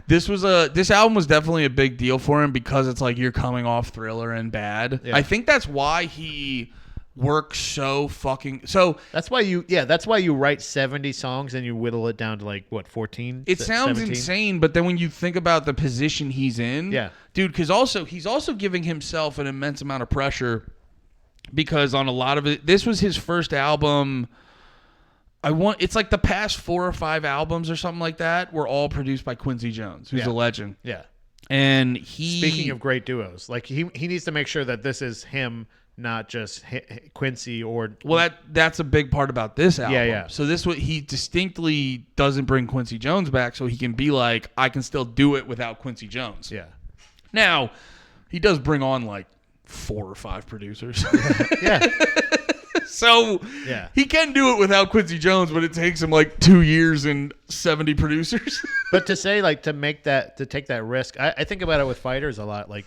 This album was definitely a big deal for him because it's like you're coming off Thriller and Bad. Yeah. I think that's why he works so fucking That's why you write 70 songs and you whittle it down to like what 14. It sounds 17? insane, but then when you think about the position he's in, Yeah. dude, because he's also giving himself an immense amount of pressure because on a lot of it, this was his first album. It's like the past 4 or 5 albums or something like that were all produced by Quincy Jones, who's a legend. Yeah. And Speaking of great duos, like he needs to make sure that this is him, not just Quincy or. Well, that's a big part about this album. Yeah. So he distinctly doesn't bring Quincy Jones back, so he can be like, I can still do it without Quincy Jones. Yeah. Now, he does bring on like 4 or 5 producers. Yeah. So he can do it without Quincy Jones, but it takes him like 2 years and 70 producers. But to say like to take that risk, I think about it with fighters a lot. Like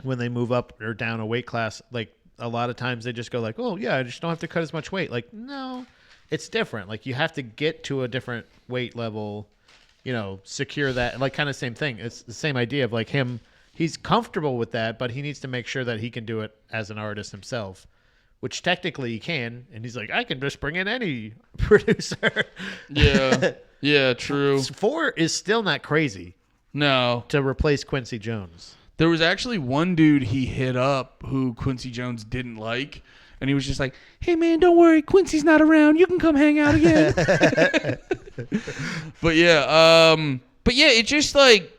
when they move up or down a weight class, like a lot of times they just go like, oh yeah, I just don't have to cut as much weight. Like no, it's different. Like you have to get to a different weight level, secure that. Like kind of same thing. It's the same idea of like him. He's comfortable with that, but he needs to make sure that he can do it as an artist himself. Which technically he can, and he's like, I can just bring in any producer. Yeah, true. 4 is still not crazy. No. To replace Quincy Jones. There was actually one dude he hit up who Quincy Jones didn't like, and he was just like, hey man, don't worry, Quincy's not around. You can come hang out again. But yeah, it just like,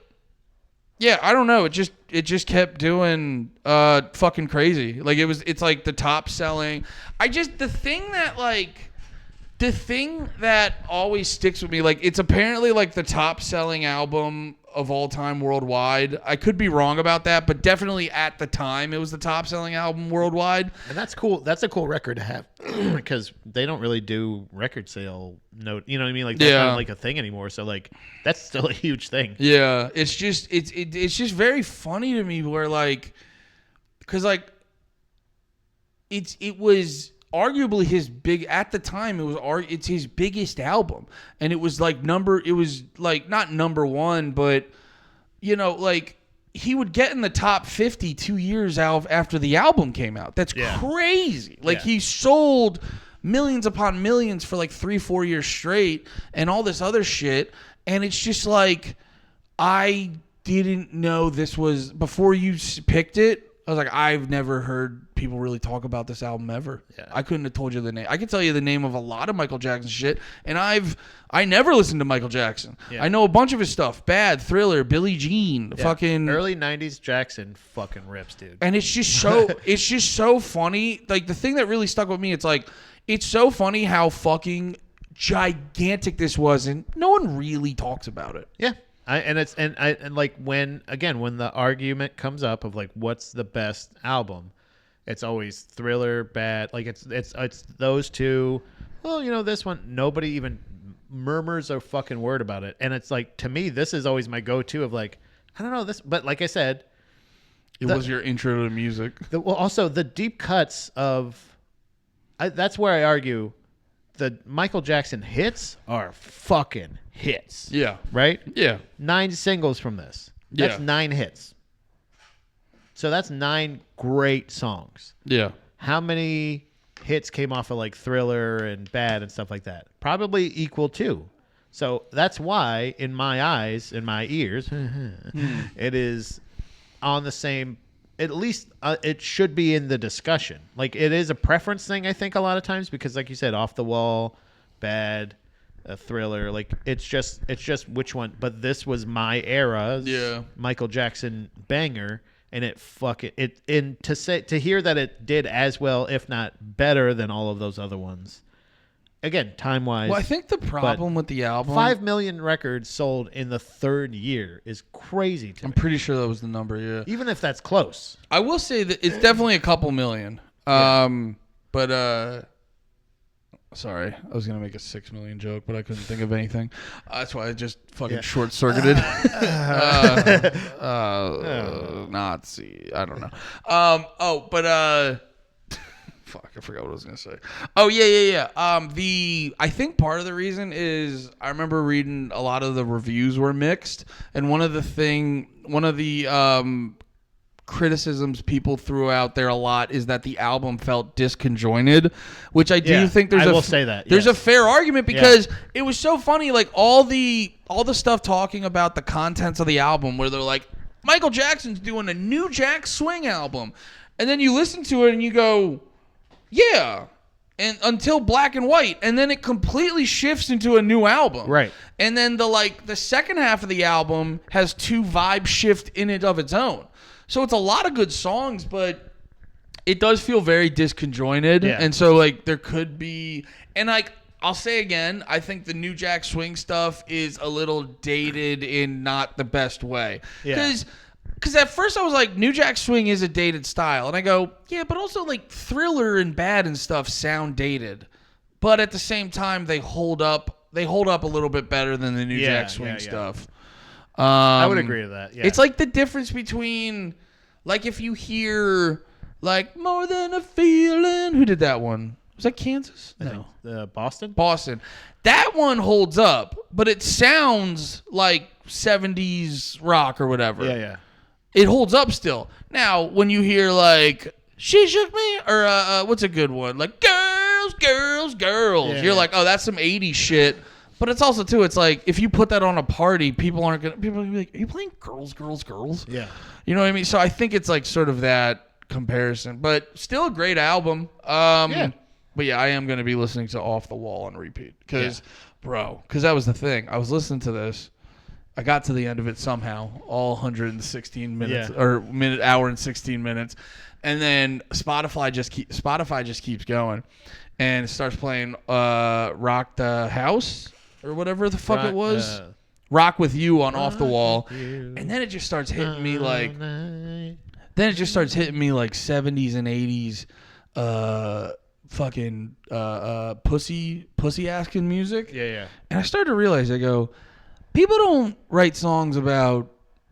yeah, I don't know. It just kept doing fucking crazy. Like it's like the top selling. The thing that always sticks with me, like it's apparently like the top selling album of all time worldwide. I could be wrong about that, but definitely at the time it was the top selling album worldwide. And that's cool. That's a cool record to have because they don't really do record sale note. You know what I mean? Like that's not like a thing anymore. So like that's still a huge thing. Yeah, it's just very funny to me where like, because like it was arguably it's his biggest album, and it was like not number one, but like he would get in the top 50 2 years out after the album came out. That's crazy. Like he sold millions upon millions for like 3-4 years straight and all this other shit. And it's just like, I didn't know this was, before you picked it, I was like, I've never heard people really talk about this album ever. Yeah. I couldn't have told you the name. I could tell you the name of a lot of Michael Jackson shit, and I never listened to Michael Jackson. Yeah. I know a bunch of his stuff. Bad, Thriller, Billie Jean, Yeah. fucking Early 90s Jackson fucking rips, dude. and it's just so funny. Like, the thing that really stuck with me, it's like, it's so funny how fucking gigantic this was, and no one really talks about it. Yeah. And like when the argument comes up of like what's the best album, it's always Thriller, Bad. Like it's those two. Well, this one, nobody even murmurs a fucking word about it. And it's like, to me, this is always my go-to of like, I don't know this, but like I said, It was your intro to music. also the deep cuts of, that's where I argue the Michael Jackson hits are fucking hits. Yeah. Right? Yeah. 9 singles from this. That's Yeah. 9 hits. So that's 9 great songs. Yeah. How many hits came off of like Thriller and Bad and stuff like that? Probably equal to. So that's why, in my eyes, in my ears, it is on the same. At least it should be in the discussion. Like, it is a preference thing, I think, a lot of times, because like you said, Off the Wall, Bad, Thriller, like it's just which one. But this was my era's Michael Jackson banger, and to hear that it did as well, if not better than all of those other ones. Again, time wise. Well, I think the problem with the album, 5 million records sold in the 3rd year is crazy to I'm me. pretty sure that was the number. Yeah. Even if that's close. I will say that it's definitely a couple million. But sorry, I was gonna make a 6 million joke, but I couldn't think of anything. That's why I just fucking short circuited. Nazi. I don't know. Fuck, I forgot what I was gonna say. Oh yeah. I think part of the reason is I remember reading a lot of the reviews were mixed, and one of the criticisms people threw out there a lot is that the album felt disconjointed, which I do think there's I will say that. there's yes. a fair argument, because it was so funny, like all the stuff talking about the contents of the album, where they're like, Michael Jackson's doing a new Jack Swing album, and then you listen to it and you go, yeah, and until Black and White, and then it completely shifts into a new album. Right. And then the second half of the album has 2 vibe shift in it of its own. So it's a lot of good songs, but it does feel very disconjointed. Yeah. And so like there could be, and like I'll say again, I think the new Jack Swing stuff is a little dated in not the best way. Yeah. Because at first I was like, New Jack Swing is a dated style. And I go, yeah, but also like Thriller and Bad and stuff sound dated. But at the same time, they hold up a little bit better than the New Jack Swing stuff. I would agree to that. Yeah. It's like the difference between, like, if you hear, like, More Than a Feeling. Who did that one? Was that Kansas? No. Boston? Boston. That one holds up, but it sounds like 70s rock or whatever. Yeah. It holds up still. Now, when you hear, like, She Shook Me, or what's a good one? Like, Girls, Girls, Girls. Yeah, You're like, oh, that's some 80s shit. But it's also, too, it's like, if you put that on a party, people are going to be like, are you playing Girls, Girls, Girls? Yeah. You know what I mean? So I think it's like sort of that comparison. But still a great album. But yeah, I am going to be listening to Off the Wall on repeat. Because that was the thing. I was listening to this. I got to the end of it somehow, all 116 minutes or hour and 16 minutes, and then Spotify just keeps going, and it starts playing "Rock the House" or whatever the fuck it was, "Rock with You" on Off the Wall, and then it just starts hitting me like, 70s and 80s, fucking pussy asking music. Yeah. And I started to realize, I go, people don't write songs about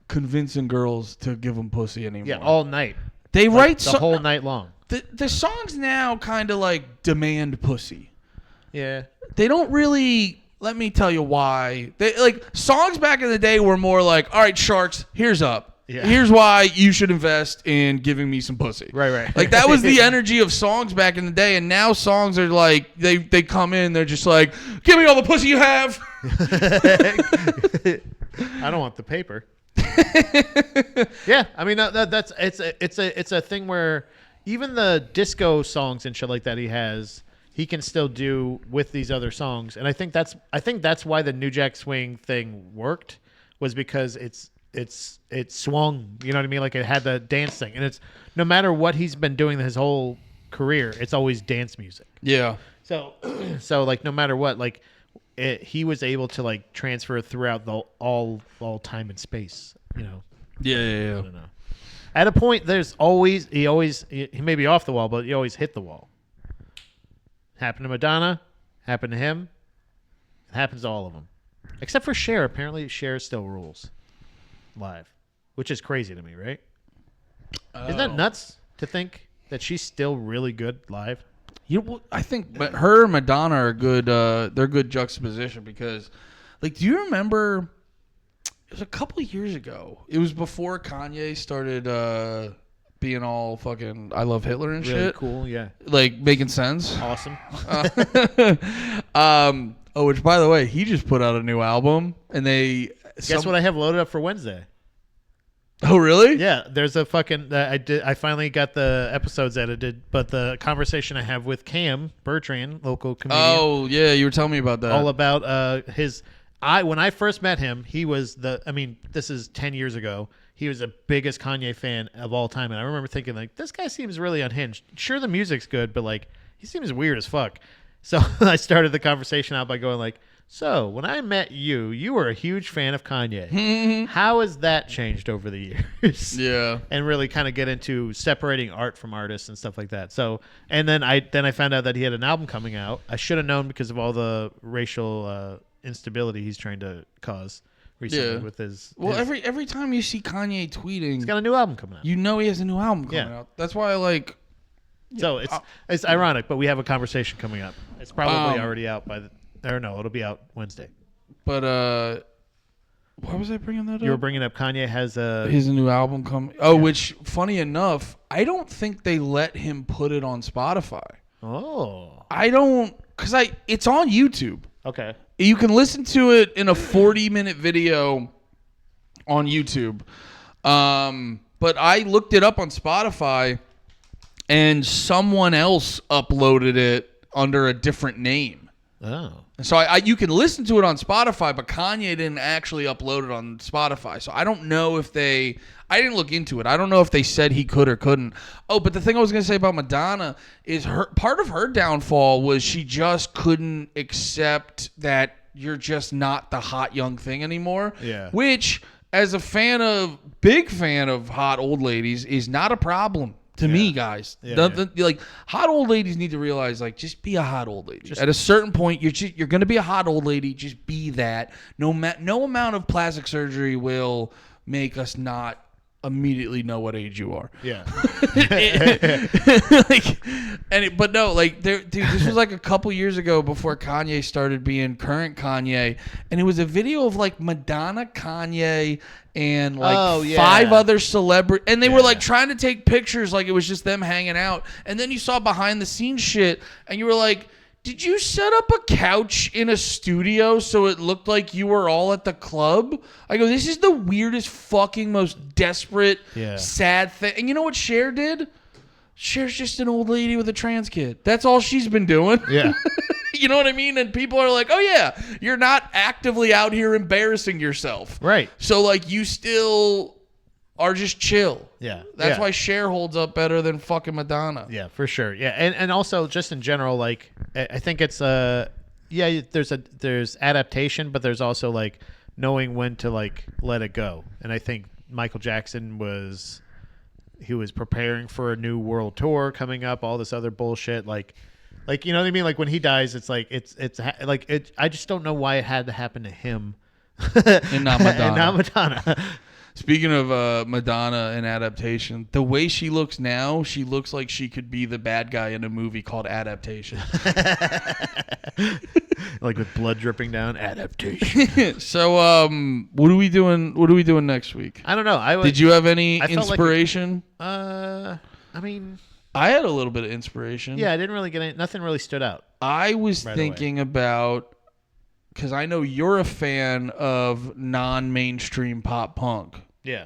convincing girls to give them pussy anymore. Yeah, all night. They write the whole night long. The songs now kind of like demand pussy. Yeah. They don't really, let me tell you why. They like songs back in the day were more like, all right, sharks, here's up. Yeah. Here's why you should invest in giving me some pussy. Right. Like that was the energy of songs back in the day, and now songs are like they come in, they're just like, give me all the pussy you have. I don't want the paper. Yeah, I mean that's it's a thing where even the disco songs and shit like that he can still do with these other songs, and I think that's why the New Jack Swing thing worked, was because it swung, you know what I mean? Like it had the dance thing, and it's no matter what he's been doing his whole career, it's always dance music. Yeah. So like no matter what, like he was able to like transfer throughout the all time and space, you know. Yeah. I don't know. At a point, he may be off the wall, but he always hit the wall. Happened to Madonna, happened to him. It happens to all of them, except for Cher. Apparently, Cher still rules live, which is crazy to me, right? Isn't that nuts to think that she's still really good live? You know, I think, but her and Madonna are good. They're good juxtaposition because, like, do you remember? It was a couple of years ago. It was before Kanye started being all fucking "I love Hitler" and Really shit. cool, yeah, Like making sense. awesome. Oh, which by the way, he just put out a new album, and Guess what I have loaded up for Wednesday? Oh, really? Yeah, there's a fucking. I finally got the episodes edited, but the conversation I have with Cam Bertrand, local comedian. Oh, yeah, you were telling me about that. All about his. When I first met him, he was this is 10 years ago. He was the biggest Kanye fan of all time, and I remember thinking like, this guy seems really unhinged. Sure, the music's good, but like, he seems weird as fuck. So I started the conversation out by going like, so when I met you, you were a huge fan of Kanye. How has that changed over the years? Yeah. And really kind of get into separating art from artists and stuff like that. So, and then I found out that he had an album coming out. I should have known because of all the racial instability he's trying to cause recently with his. Well, every time you see Kanye tweeting, he's got a new album coming out. you know he has a new album coming out. That's why I like. So it's ironic, but we have a conversation coming up. It's probably already out it'll be out Wednesday. But why was I bringing that up? You were bringing up Kanye has his new album coming. Oh, which funny enough, I don't think they let him put it on Spotify. Oh. I don't, because it's on YouTube. Okay. You can listen to it in a 40-minute video on YouTube. But I looked it up on Spotify, and someone else uploaded it under a different name. Oh. So you can listen to it on Spotify, but Kanye didn't actually upload it on Spotify. So I don't know if I didn't look into it. I don't know if they said he could or couldn't. Oh, but the thing I was going to say about Madonna is part of her downfall was she just couldn't accept that you're just not the hot young thing anymore. Yeah. Which, as a big fan of hot old ladies, is not a problem. To me, guys, like hot old ladies need to realize, like, just be a hot old lady. At a certain point, you're going to be a hot old lady. Just be that. No amount of plastic surgery will make us not immediately know what age you are. Yeah. But no, like, dude, this was like a couple years ago before Kanye started being current Kanye, and it was a video of like Madonna, Kanye, and like 5 other celebrities, and they were like trying to take pictures like it was just them hanging out, and then you saw behind the scenes shit, and you were like, did you set up a couch in a studio so it looked like you were all at the club? I go, this is the weirdest fucking most desperate sad thing. And you know what Cher did? Cher's just an old lady with a trans kid. That's all she's been doing. Yeah. You know what I mean? And people are like, oh yeah, you're not actively out here embarrassing yourself. Right. So like you still are just chill. Yeah. That's why Cher holds up better than fucking Madonna. Yeah, for sure. Yeah. And also just in general, like I think it's there's adaptation, but there's also like knowing when to like let it go. And I think Michael Jackson was preparing for a new world tour coming up, all this other bullshit, like you know what I mean? Like when he dies, it's like I just don't know why it had to happen to him And not Madonna. and not Madonna. Speaking of Madonna and adaptation, the way she looks now, she looks like she could be the bad guy in a movie called Adaptation. Like with blood dripping down. Adaptation. So, what are we doing? What are we doing next week? I don't know. Did you have any I felt like inspiration? I mean, I had a little bit of inspiration. yeah, I didn't really get any. Nothing really stood out. I was Right thinking about, because I know you're a fan of non-mainstream pop punk, Yeah.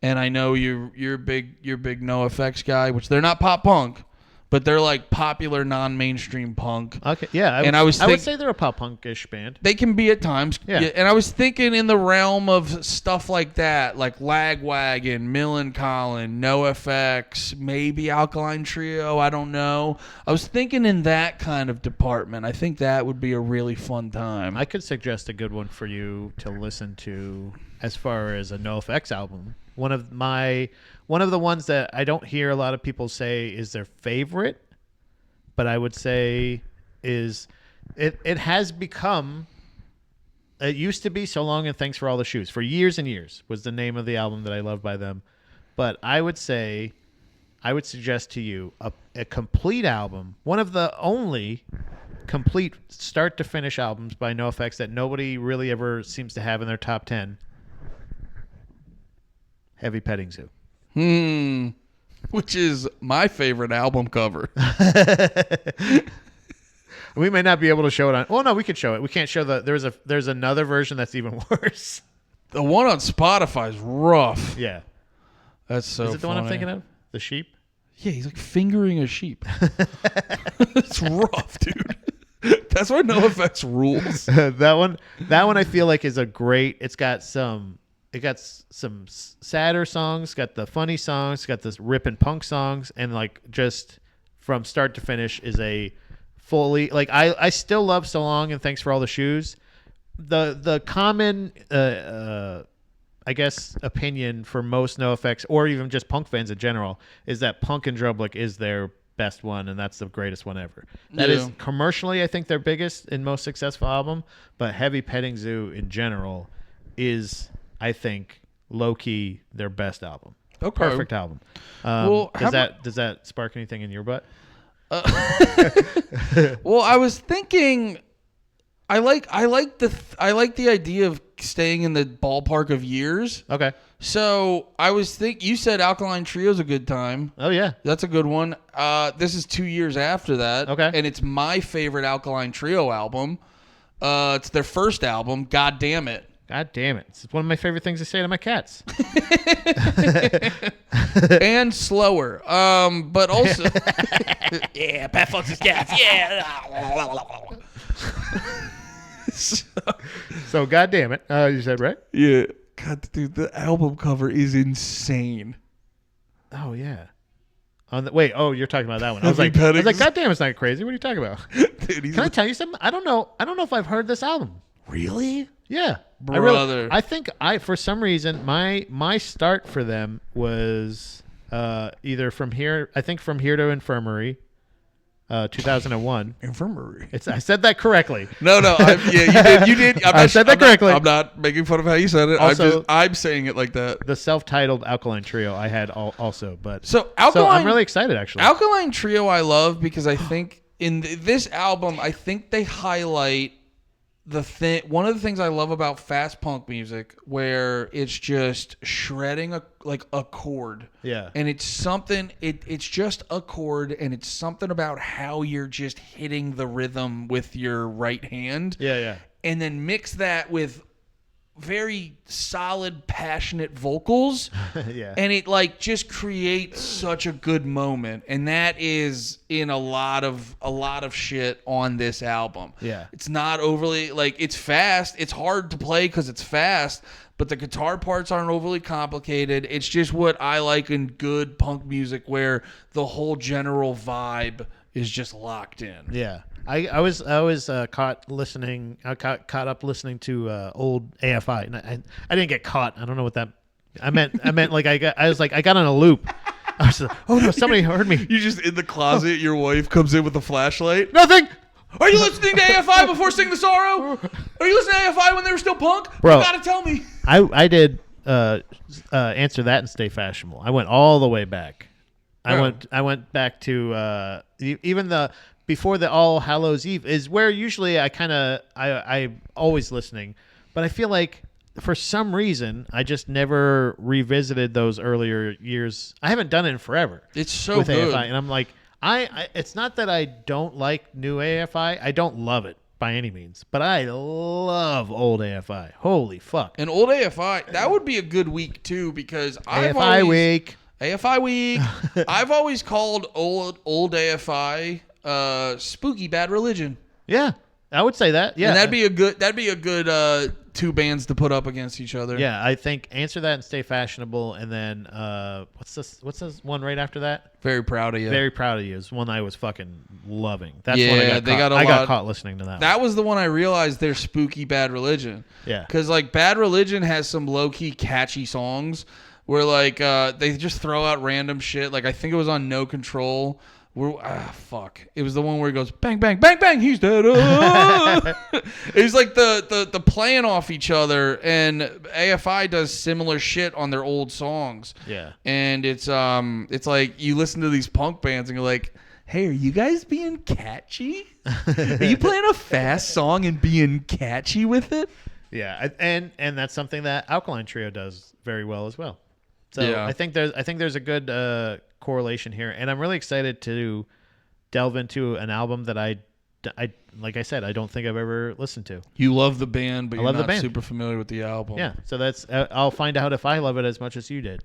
and I know you're a big NoFX guy, which they're not pop punk, but they're like popular non-mainstream punk. Okay. Yeah. I would say they're a pop punkish band. They can be at times. Yeah. And I was thinking in the realm of stuff like that, like Lagwagon, Millencolin, NoFX, maybe Alkaline Trio, I don't know. I was thinking in that kind of department. I think that would be a really fun time. I could suggest a good one for you to listen to as far as a NoFX album. One of the ones that I don't hear a lot of people say is their favorite, but I would say is it has become. It used to be So Long and Thanks for All the Shoes. For years and years was the name of the album that I love by them. But I would suggest to you a complete album, one of the only complete start to finish albums by NoFX that nobody really ever seems to have in their top 10. Heavy Petting Zoo. Which is my favorite album cover. We may not be able to show it on. Well, no, we could show it. We can't show there's another version that's even worse. The one on Spotify is rough. Yeah. That's so Is it the one I'm funny. thinking of? The sheep? Yeah, he's like fingering a sheep. It's rough, dude. That's why NoFX rules. that one I feel like is a great. It got some sadder songs, got the funny songs, got this rip and punk songs, and like just from start to finish is a fully like I still love So Long and Thanks for All the Shoes. The common I guess opinion for most NoFX or even just punk fans in general is that Punk and Drublic is their best one, and that's the greatest one ever. That is commercially, I think, their biggest and most successful album, but Heavy Petting Zoo in general is, I think, low-key their best album. Okay. Perfect album. Well, does that spark anything in your butt? Well, I was thinking, I like the idea of staying in the ballpark of years. Okay. So I was you said Alkaline Trio's a good time. Oh, yeah. That's a good one. This is 2 years after that. Okay. And it's my favorite Alkaline Trio album. It's their first album, God Damn It. God damn it. It's one of my favorite things to say to my cats. And slower. But also Yeah, Pat fucks his cats. Yeah. So, God damn it. You said right? Yeah. God, dude, the album cover is insane. Oh, yeah. You're talking about that one. I was Heavy like, Pettings. God damn, it's not crazy. What are you talking about? Dude, he's Can I tell you something? I don't know if I've heard this album. really? Yeah. Brother. I think for some reason, my start for them was either From Here to Infirmary, 2001. Infirmary. I said that correctly. No, you did. I said that correctly. I'm not making fun of how you said it. Also- I'm saying it like that. The self-titled Alkaline Trio I had also, but So Alkaline, I'm really excited actually. Alkaline Trio I love because I think in this album I think they highlight one of the things I love about fast punk music, where it's just shredding a chord. Yeah. And it's something. It's just a chord, and it's something about how you're just hitting the rhythm with your right hand. Yeah. And then mix that with very solid, passionate vocals. Yeah. And it just creates such a good moment, and that is in a lot of shit on this album. Yeah. It's not overly it's fast. It's hard to play because it's fast, but the guitar parts aren't overly complicated. It's just what I like in good punk music, where the whole general vibe is just locked in. Yeah. I was caught listening. I caught up listening to old AFI, and I didn't get caught. I don't know what that. I meant like I got on a loop. I was like, oh no, somebody heard me. You just in the closet, your wife comes in with a flashlight. Nothing. Are you listening to AFI before Sing the Sorrow? Are you listening to AFI when they were still punk? Bro. You gotta tell me. I did answer that and stay fashionable. I went all the way back. I went back to even the before the All Hallows Eve is where usually I'm always listening, but I feel like for some reason I just never revisited those earlier years. I haven't done it in forever. It's so with good. AFI, and I'm like, I it's not that I don't like new AFI. I don't love it by any means, but I love old AFI. Holy fuck! And old AFI, that would be a good week too, because AFI week. AFI week. I've always called old AFI spooky bad religion. Yeah, I would say that. Yeah, and that'd be a good two bands to put up against each other. Yeah, I think Answer That and Stay Fashionable, and then what's this one right after that? Very proud of you. Very Proud of You is one I was fucking loving. That's one I got got caught listening to that. That was the one I realized they're spooky bad religion. Yeah, because like Bad Religion has some low key catchy songs where like they just throw out random shit. Like I think it was on No Control. Fuck. It was the one where he goes bang bang bang bang. He's dead. It was like the playing off each other, and AFI does similar shit on their old songs. Yeah. And it's like you listen to these punk bands and you're like, hey, are you guys being catchy? Are you playing a fast song and being catchy with it? Yeah, and that's something that Alkaline Trio does very well as well. So Yeah. I think there's a good correlation here, and I'm really excited to delve into an album that I like I said, I don't think I've ever listened to. You love the band, but I you're love the not band. super familiar with the album. Yeah, so that's I'll find out if I love it as much as you did,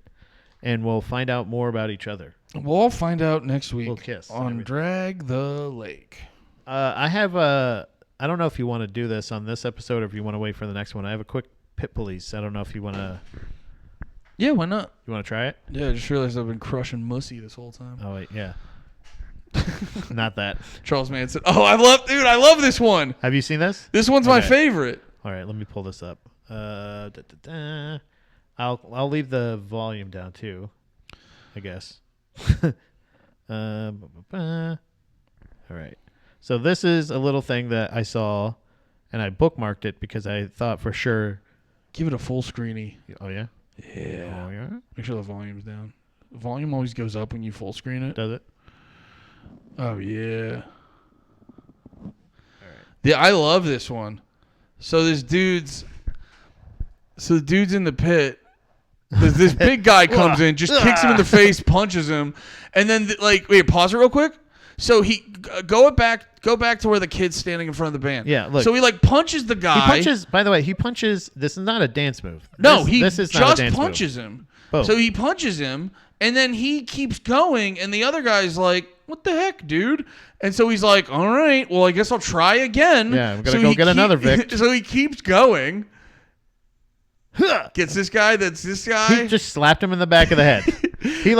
and we'll find out more about each other. We'll all find out next week. We'll kiss and on everything. Drag the Lake. I have I don't know if you want to do this on this episode or if you want to wait for the next one. I have a quick Pit Police. I don't know if you want to. Yeah, why not? You want to try it? Yeah, I just realized I've been crushing Mussy this whole time. Oh wait, yeah. Not that. Charles Manson. Oh, I love this one. Have you seen this? This one's my Okay. favorite. All right, let me pull this up. I'll leave the volume down too, I guess. All right. So this is a little thing that I saw, and I bookmarked it because I thought for sure. Give it a full screeny. Oh yeah. Yeah. Oh yeah. Make sure the volume's down. The volume always goes up when you full screen it. Does it? Oh yeah. Yeah, I love this one. So the dude's in the pit. This big guy comes in, just kicks him in the face, punches him, and then wait, pause it real quick. So he go back to where the kid's standing in front of the band. Yeah, look. So he punches the guy. He punches. By the way, he punches. This is not a dance move. No, this is not just a dance punches move. him. Boom. So he punches him, and then he keeps going, and the other guy's like, "What the heck, dude?" And so he's like, "All right, well, I guess I'll try again." Yeah, I'm gonna go get another Vic. So he keeps going. Gets this guy. That's this guy. He just slapped him in the back of the head. he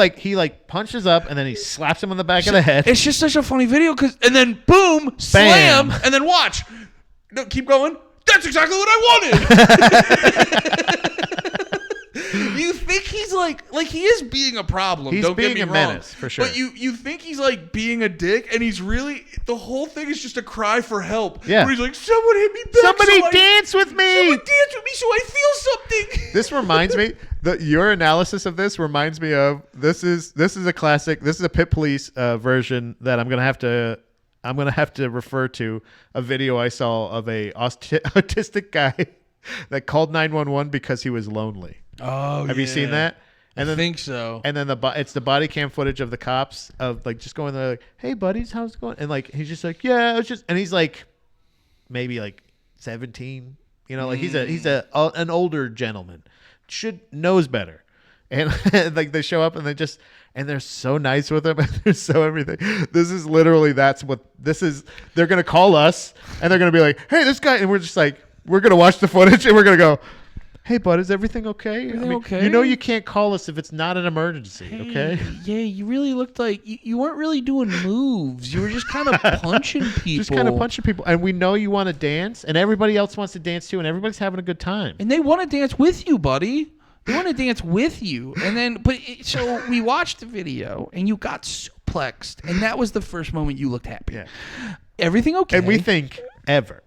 punches up and then he slaps him in the back of the head. It's just such a funny video and then boom, slam, and then watch. No, keep going. That's exactly what I wanted. You think he's like he is being a problem. He's Don't being get me a wrong. menace, for sure. But you think he's being a dick, and he's really the whole thing is just a cry for help. Yeah. Where he's like, someone hit me back. Somebody so dance with me. Someone dance with me so I feel something. This reminds me your analysis of this reminds me of this is a classic. This is a Pit Police version that I'm gonna have to refer to a video I saw of a autistic guy that called 911 because he was lonely. Oh, Have you seen that? And I then think so. And then it's the body cam footage of the cops of just going there like, "Hey buddies, how's it going?" And he's just like, "Yeah, it's just," and he's maybe 17, he's an older gentleman, knows better, and they show up and they're so nice with him and they're so everything. This is literally they're gonna call us and they're gonna be like, "Hey, this guy," and we're just like, we're gonna watch the footage and we're gonna go, "Hey, bud, is everything okay? Okay? You can't call us if it's not an emergency, okay?" Yeah, you really looked like you weren't really doing moves. You were just kind of punching people. Just kind of punching people. And we know you want to dance, and everybody else wants to dance too, and everybody's having a good time. And they want to dance with you, buddy. They want to dance with you. And then, so we watched the video, and you got suplexed, and that was the first moment you looked happy. Yeah. Everything okay? And we think, ever.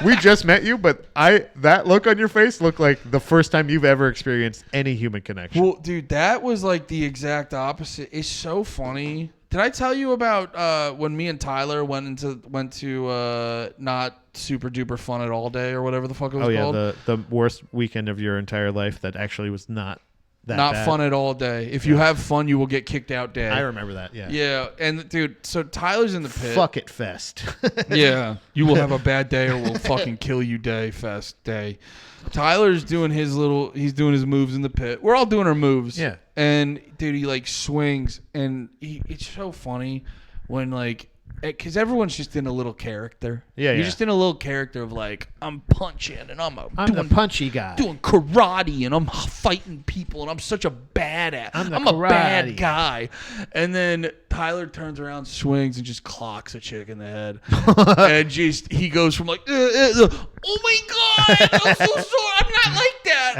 we just met you, but that look on your face looked like the first time you've ever experienced any human connection. Well, dude, that was the exact opposite. It's so funny Did I tell you about when me and Tyler went to not super duper fun at all day or whatever the fuck it was called? The worst weekend of your entire life that actually was not that Not bad. fun at all day. If you have fun, you will get kicked out day. I remember that. Yeah. Yeah, and dude, so Tyler's in the pit. Fuck it fest. Yeah, you will have a bad day or we'll fucking kill you day fest day. Tyler's doing his moves in the pit. We're all doing our moves. Yeah. And dude, he like swings and it's so funny when like, because everyone's just in a little character. Yeah, You're just in a little character of like, I'm punching and I'm the punchy guy. doing karate and I'm fighting people and I'm such a badass. I'm a karate. bad guy. And then Tyler turns around, swings, and just clocks a chick in the head. And just he goes from like, oh my god, I'm so sorry. I'm not like that.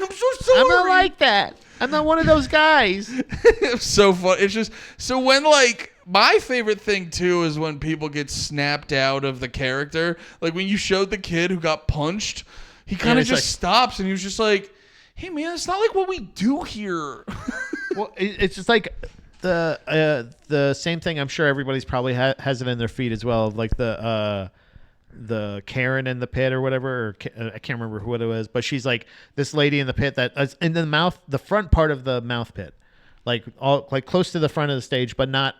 I'm so sorry. I'm not like that. I'm not one of those guys. It's so fun. It's just so when like. My favorite thing, too, is when people get snapped out of the character. Like, when you showed the kid who got punched, he kind of just stops, and he was just like, hey, man, it's not like what we do here. Well, it's just like the same thing I'm sure everybody's probably has it in their feed as well. Like the Karen in the pit or whatever. Or I can't remember what it was. But she's like this lady in the pit that is in the front part of the mouth pit. Like close to the front of the stage, but not...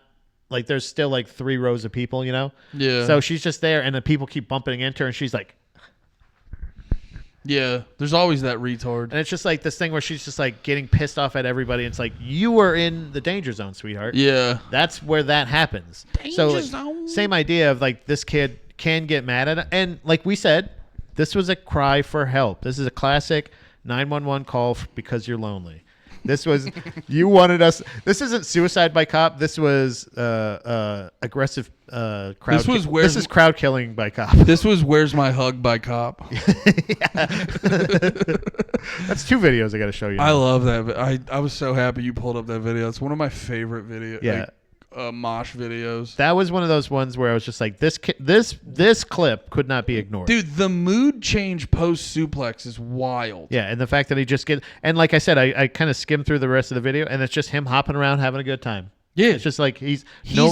Like, there's still, like, 3 rows of people, you know? Yeah. So she's just there, and the people keep bumping into her, and she's like... Yeah, there's always that retard. And it's just, like, this thing where she's just, like, getting pissed off at everybody. And it's like, you were in the danger zone, sweetheart. Yeah. That's where that happens. Danger zone. Same idea of, like, this kid can get mad at it. And, like we said, this was a cry for help. This is a classic 911 call because you're lonely. This was, you wanted us. This isn't suicide by cop. This was aggressive crowd. This is crowd killing by cop. This was Where's My Hug by Cop. That's 2 videos I got to show you. I love that. I was so happy you pulled up that video. It's one of my favorite videos. Yeah. Mosh videos. That was one of those ones where I was just like, this clip could not be ignored. Dude, the mood change post suplex is wild. Yeah, and the fact that he just and like I said, I kind of skimmed through the rest of the video, and it's just him hopping around having a good time. Yeah. It's just like he's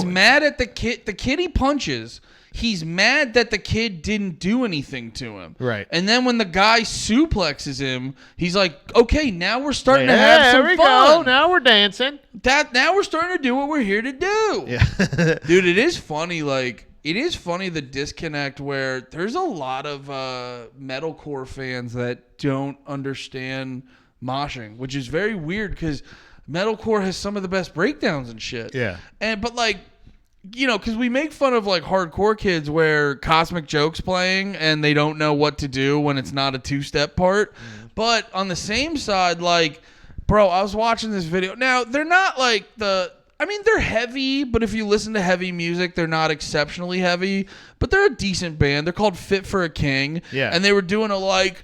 mad at the kid. The kid he punches, he's mad that the kid didn't do anything to him. Right. And then when the guy suplexes him, he's like, okay, now we're starting to have some there we fun. go. Now we're dancing. Now we're starting to do what we're here to do. Yeah. Dude, it is funny. Like, it is funny the disconnect where there's a lot of metalcore fans that don't understand moshing, which is very weird because metalcore has some of the best breakdowns and shit. Yeah. But like, you know, because we make fun of like hardcore kids where Cosmic Joke's playing and they don't know what to do when it's not a 2-step part. But on the same side, like, bro, I was watching this video. Now, they're not like they're heavy, but if you listen to heavy music, they're not exceptionally heavy. But they're a decent band. They're called Fit for a King. Yeah. And they were doing a like,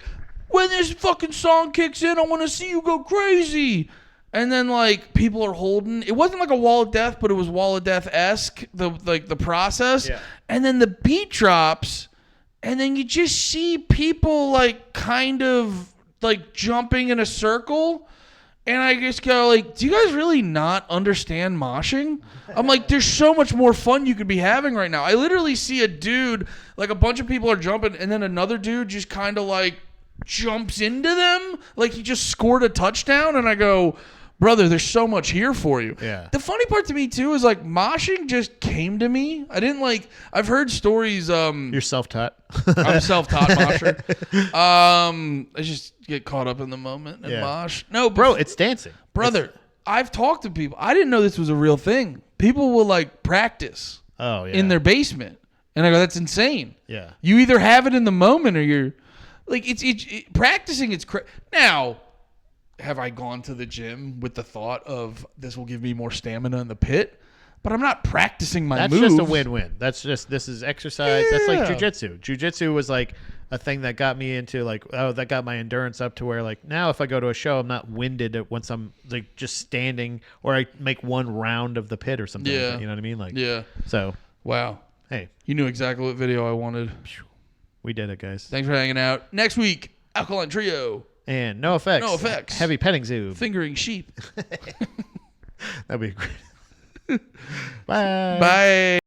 when this fucking song kicks in, I want to see you go crazy. And then like people are holding. It wasn't like a Wall of Death, but it was Wall of Death-esque, the process. Yeah. And then the beat drops, and then you just see people like kind of like jumping in a circle. And I just go like, do you guys really not understand moshing? I'm like, there's so much more fun you could be having right now. I literally see a dude, like a bunch of people are jumping, and then another dude just kind of like jumps into them. Like he just scored a touchdown. And I go, brother, there's so much here for you. Yeah. The funny part to me, too, is like moshing just came to me. I didn't like, I've heard stories. You're self-taught. I'm a self-taught mosher. I just get caught up in the moment and mosh. No, bro, it's dancing. Brother, I've talked to people. I didn't know this was a real thing. People will like practice in their basement. And I go, that's insane. Yeah. You either have it in the moment or you're like, it's practicing. It's now, have I gone to the gym with the thought of this will give me more stamina in the pit? But I'm not practicing my moves. That's just a win-win. This is exercise. Yeah. That's like jujitsu. Jujitsu was like a thing that got me into like, that got my endurance up to where like now if I go to a show, I'm not winded once I'm like just standing or I make one round of the pit or something. Yeah. Like that, you know what I mean? Like, yeah. So. Wow. Hey. You knew exactly what video I wanted. We did it, guys. Thanks for hanging out. Next week, Alkaline Trio. And no effects. No effects. Heavy petting zoo. Fingering sheep. That'd be great. Bye. Bye.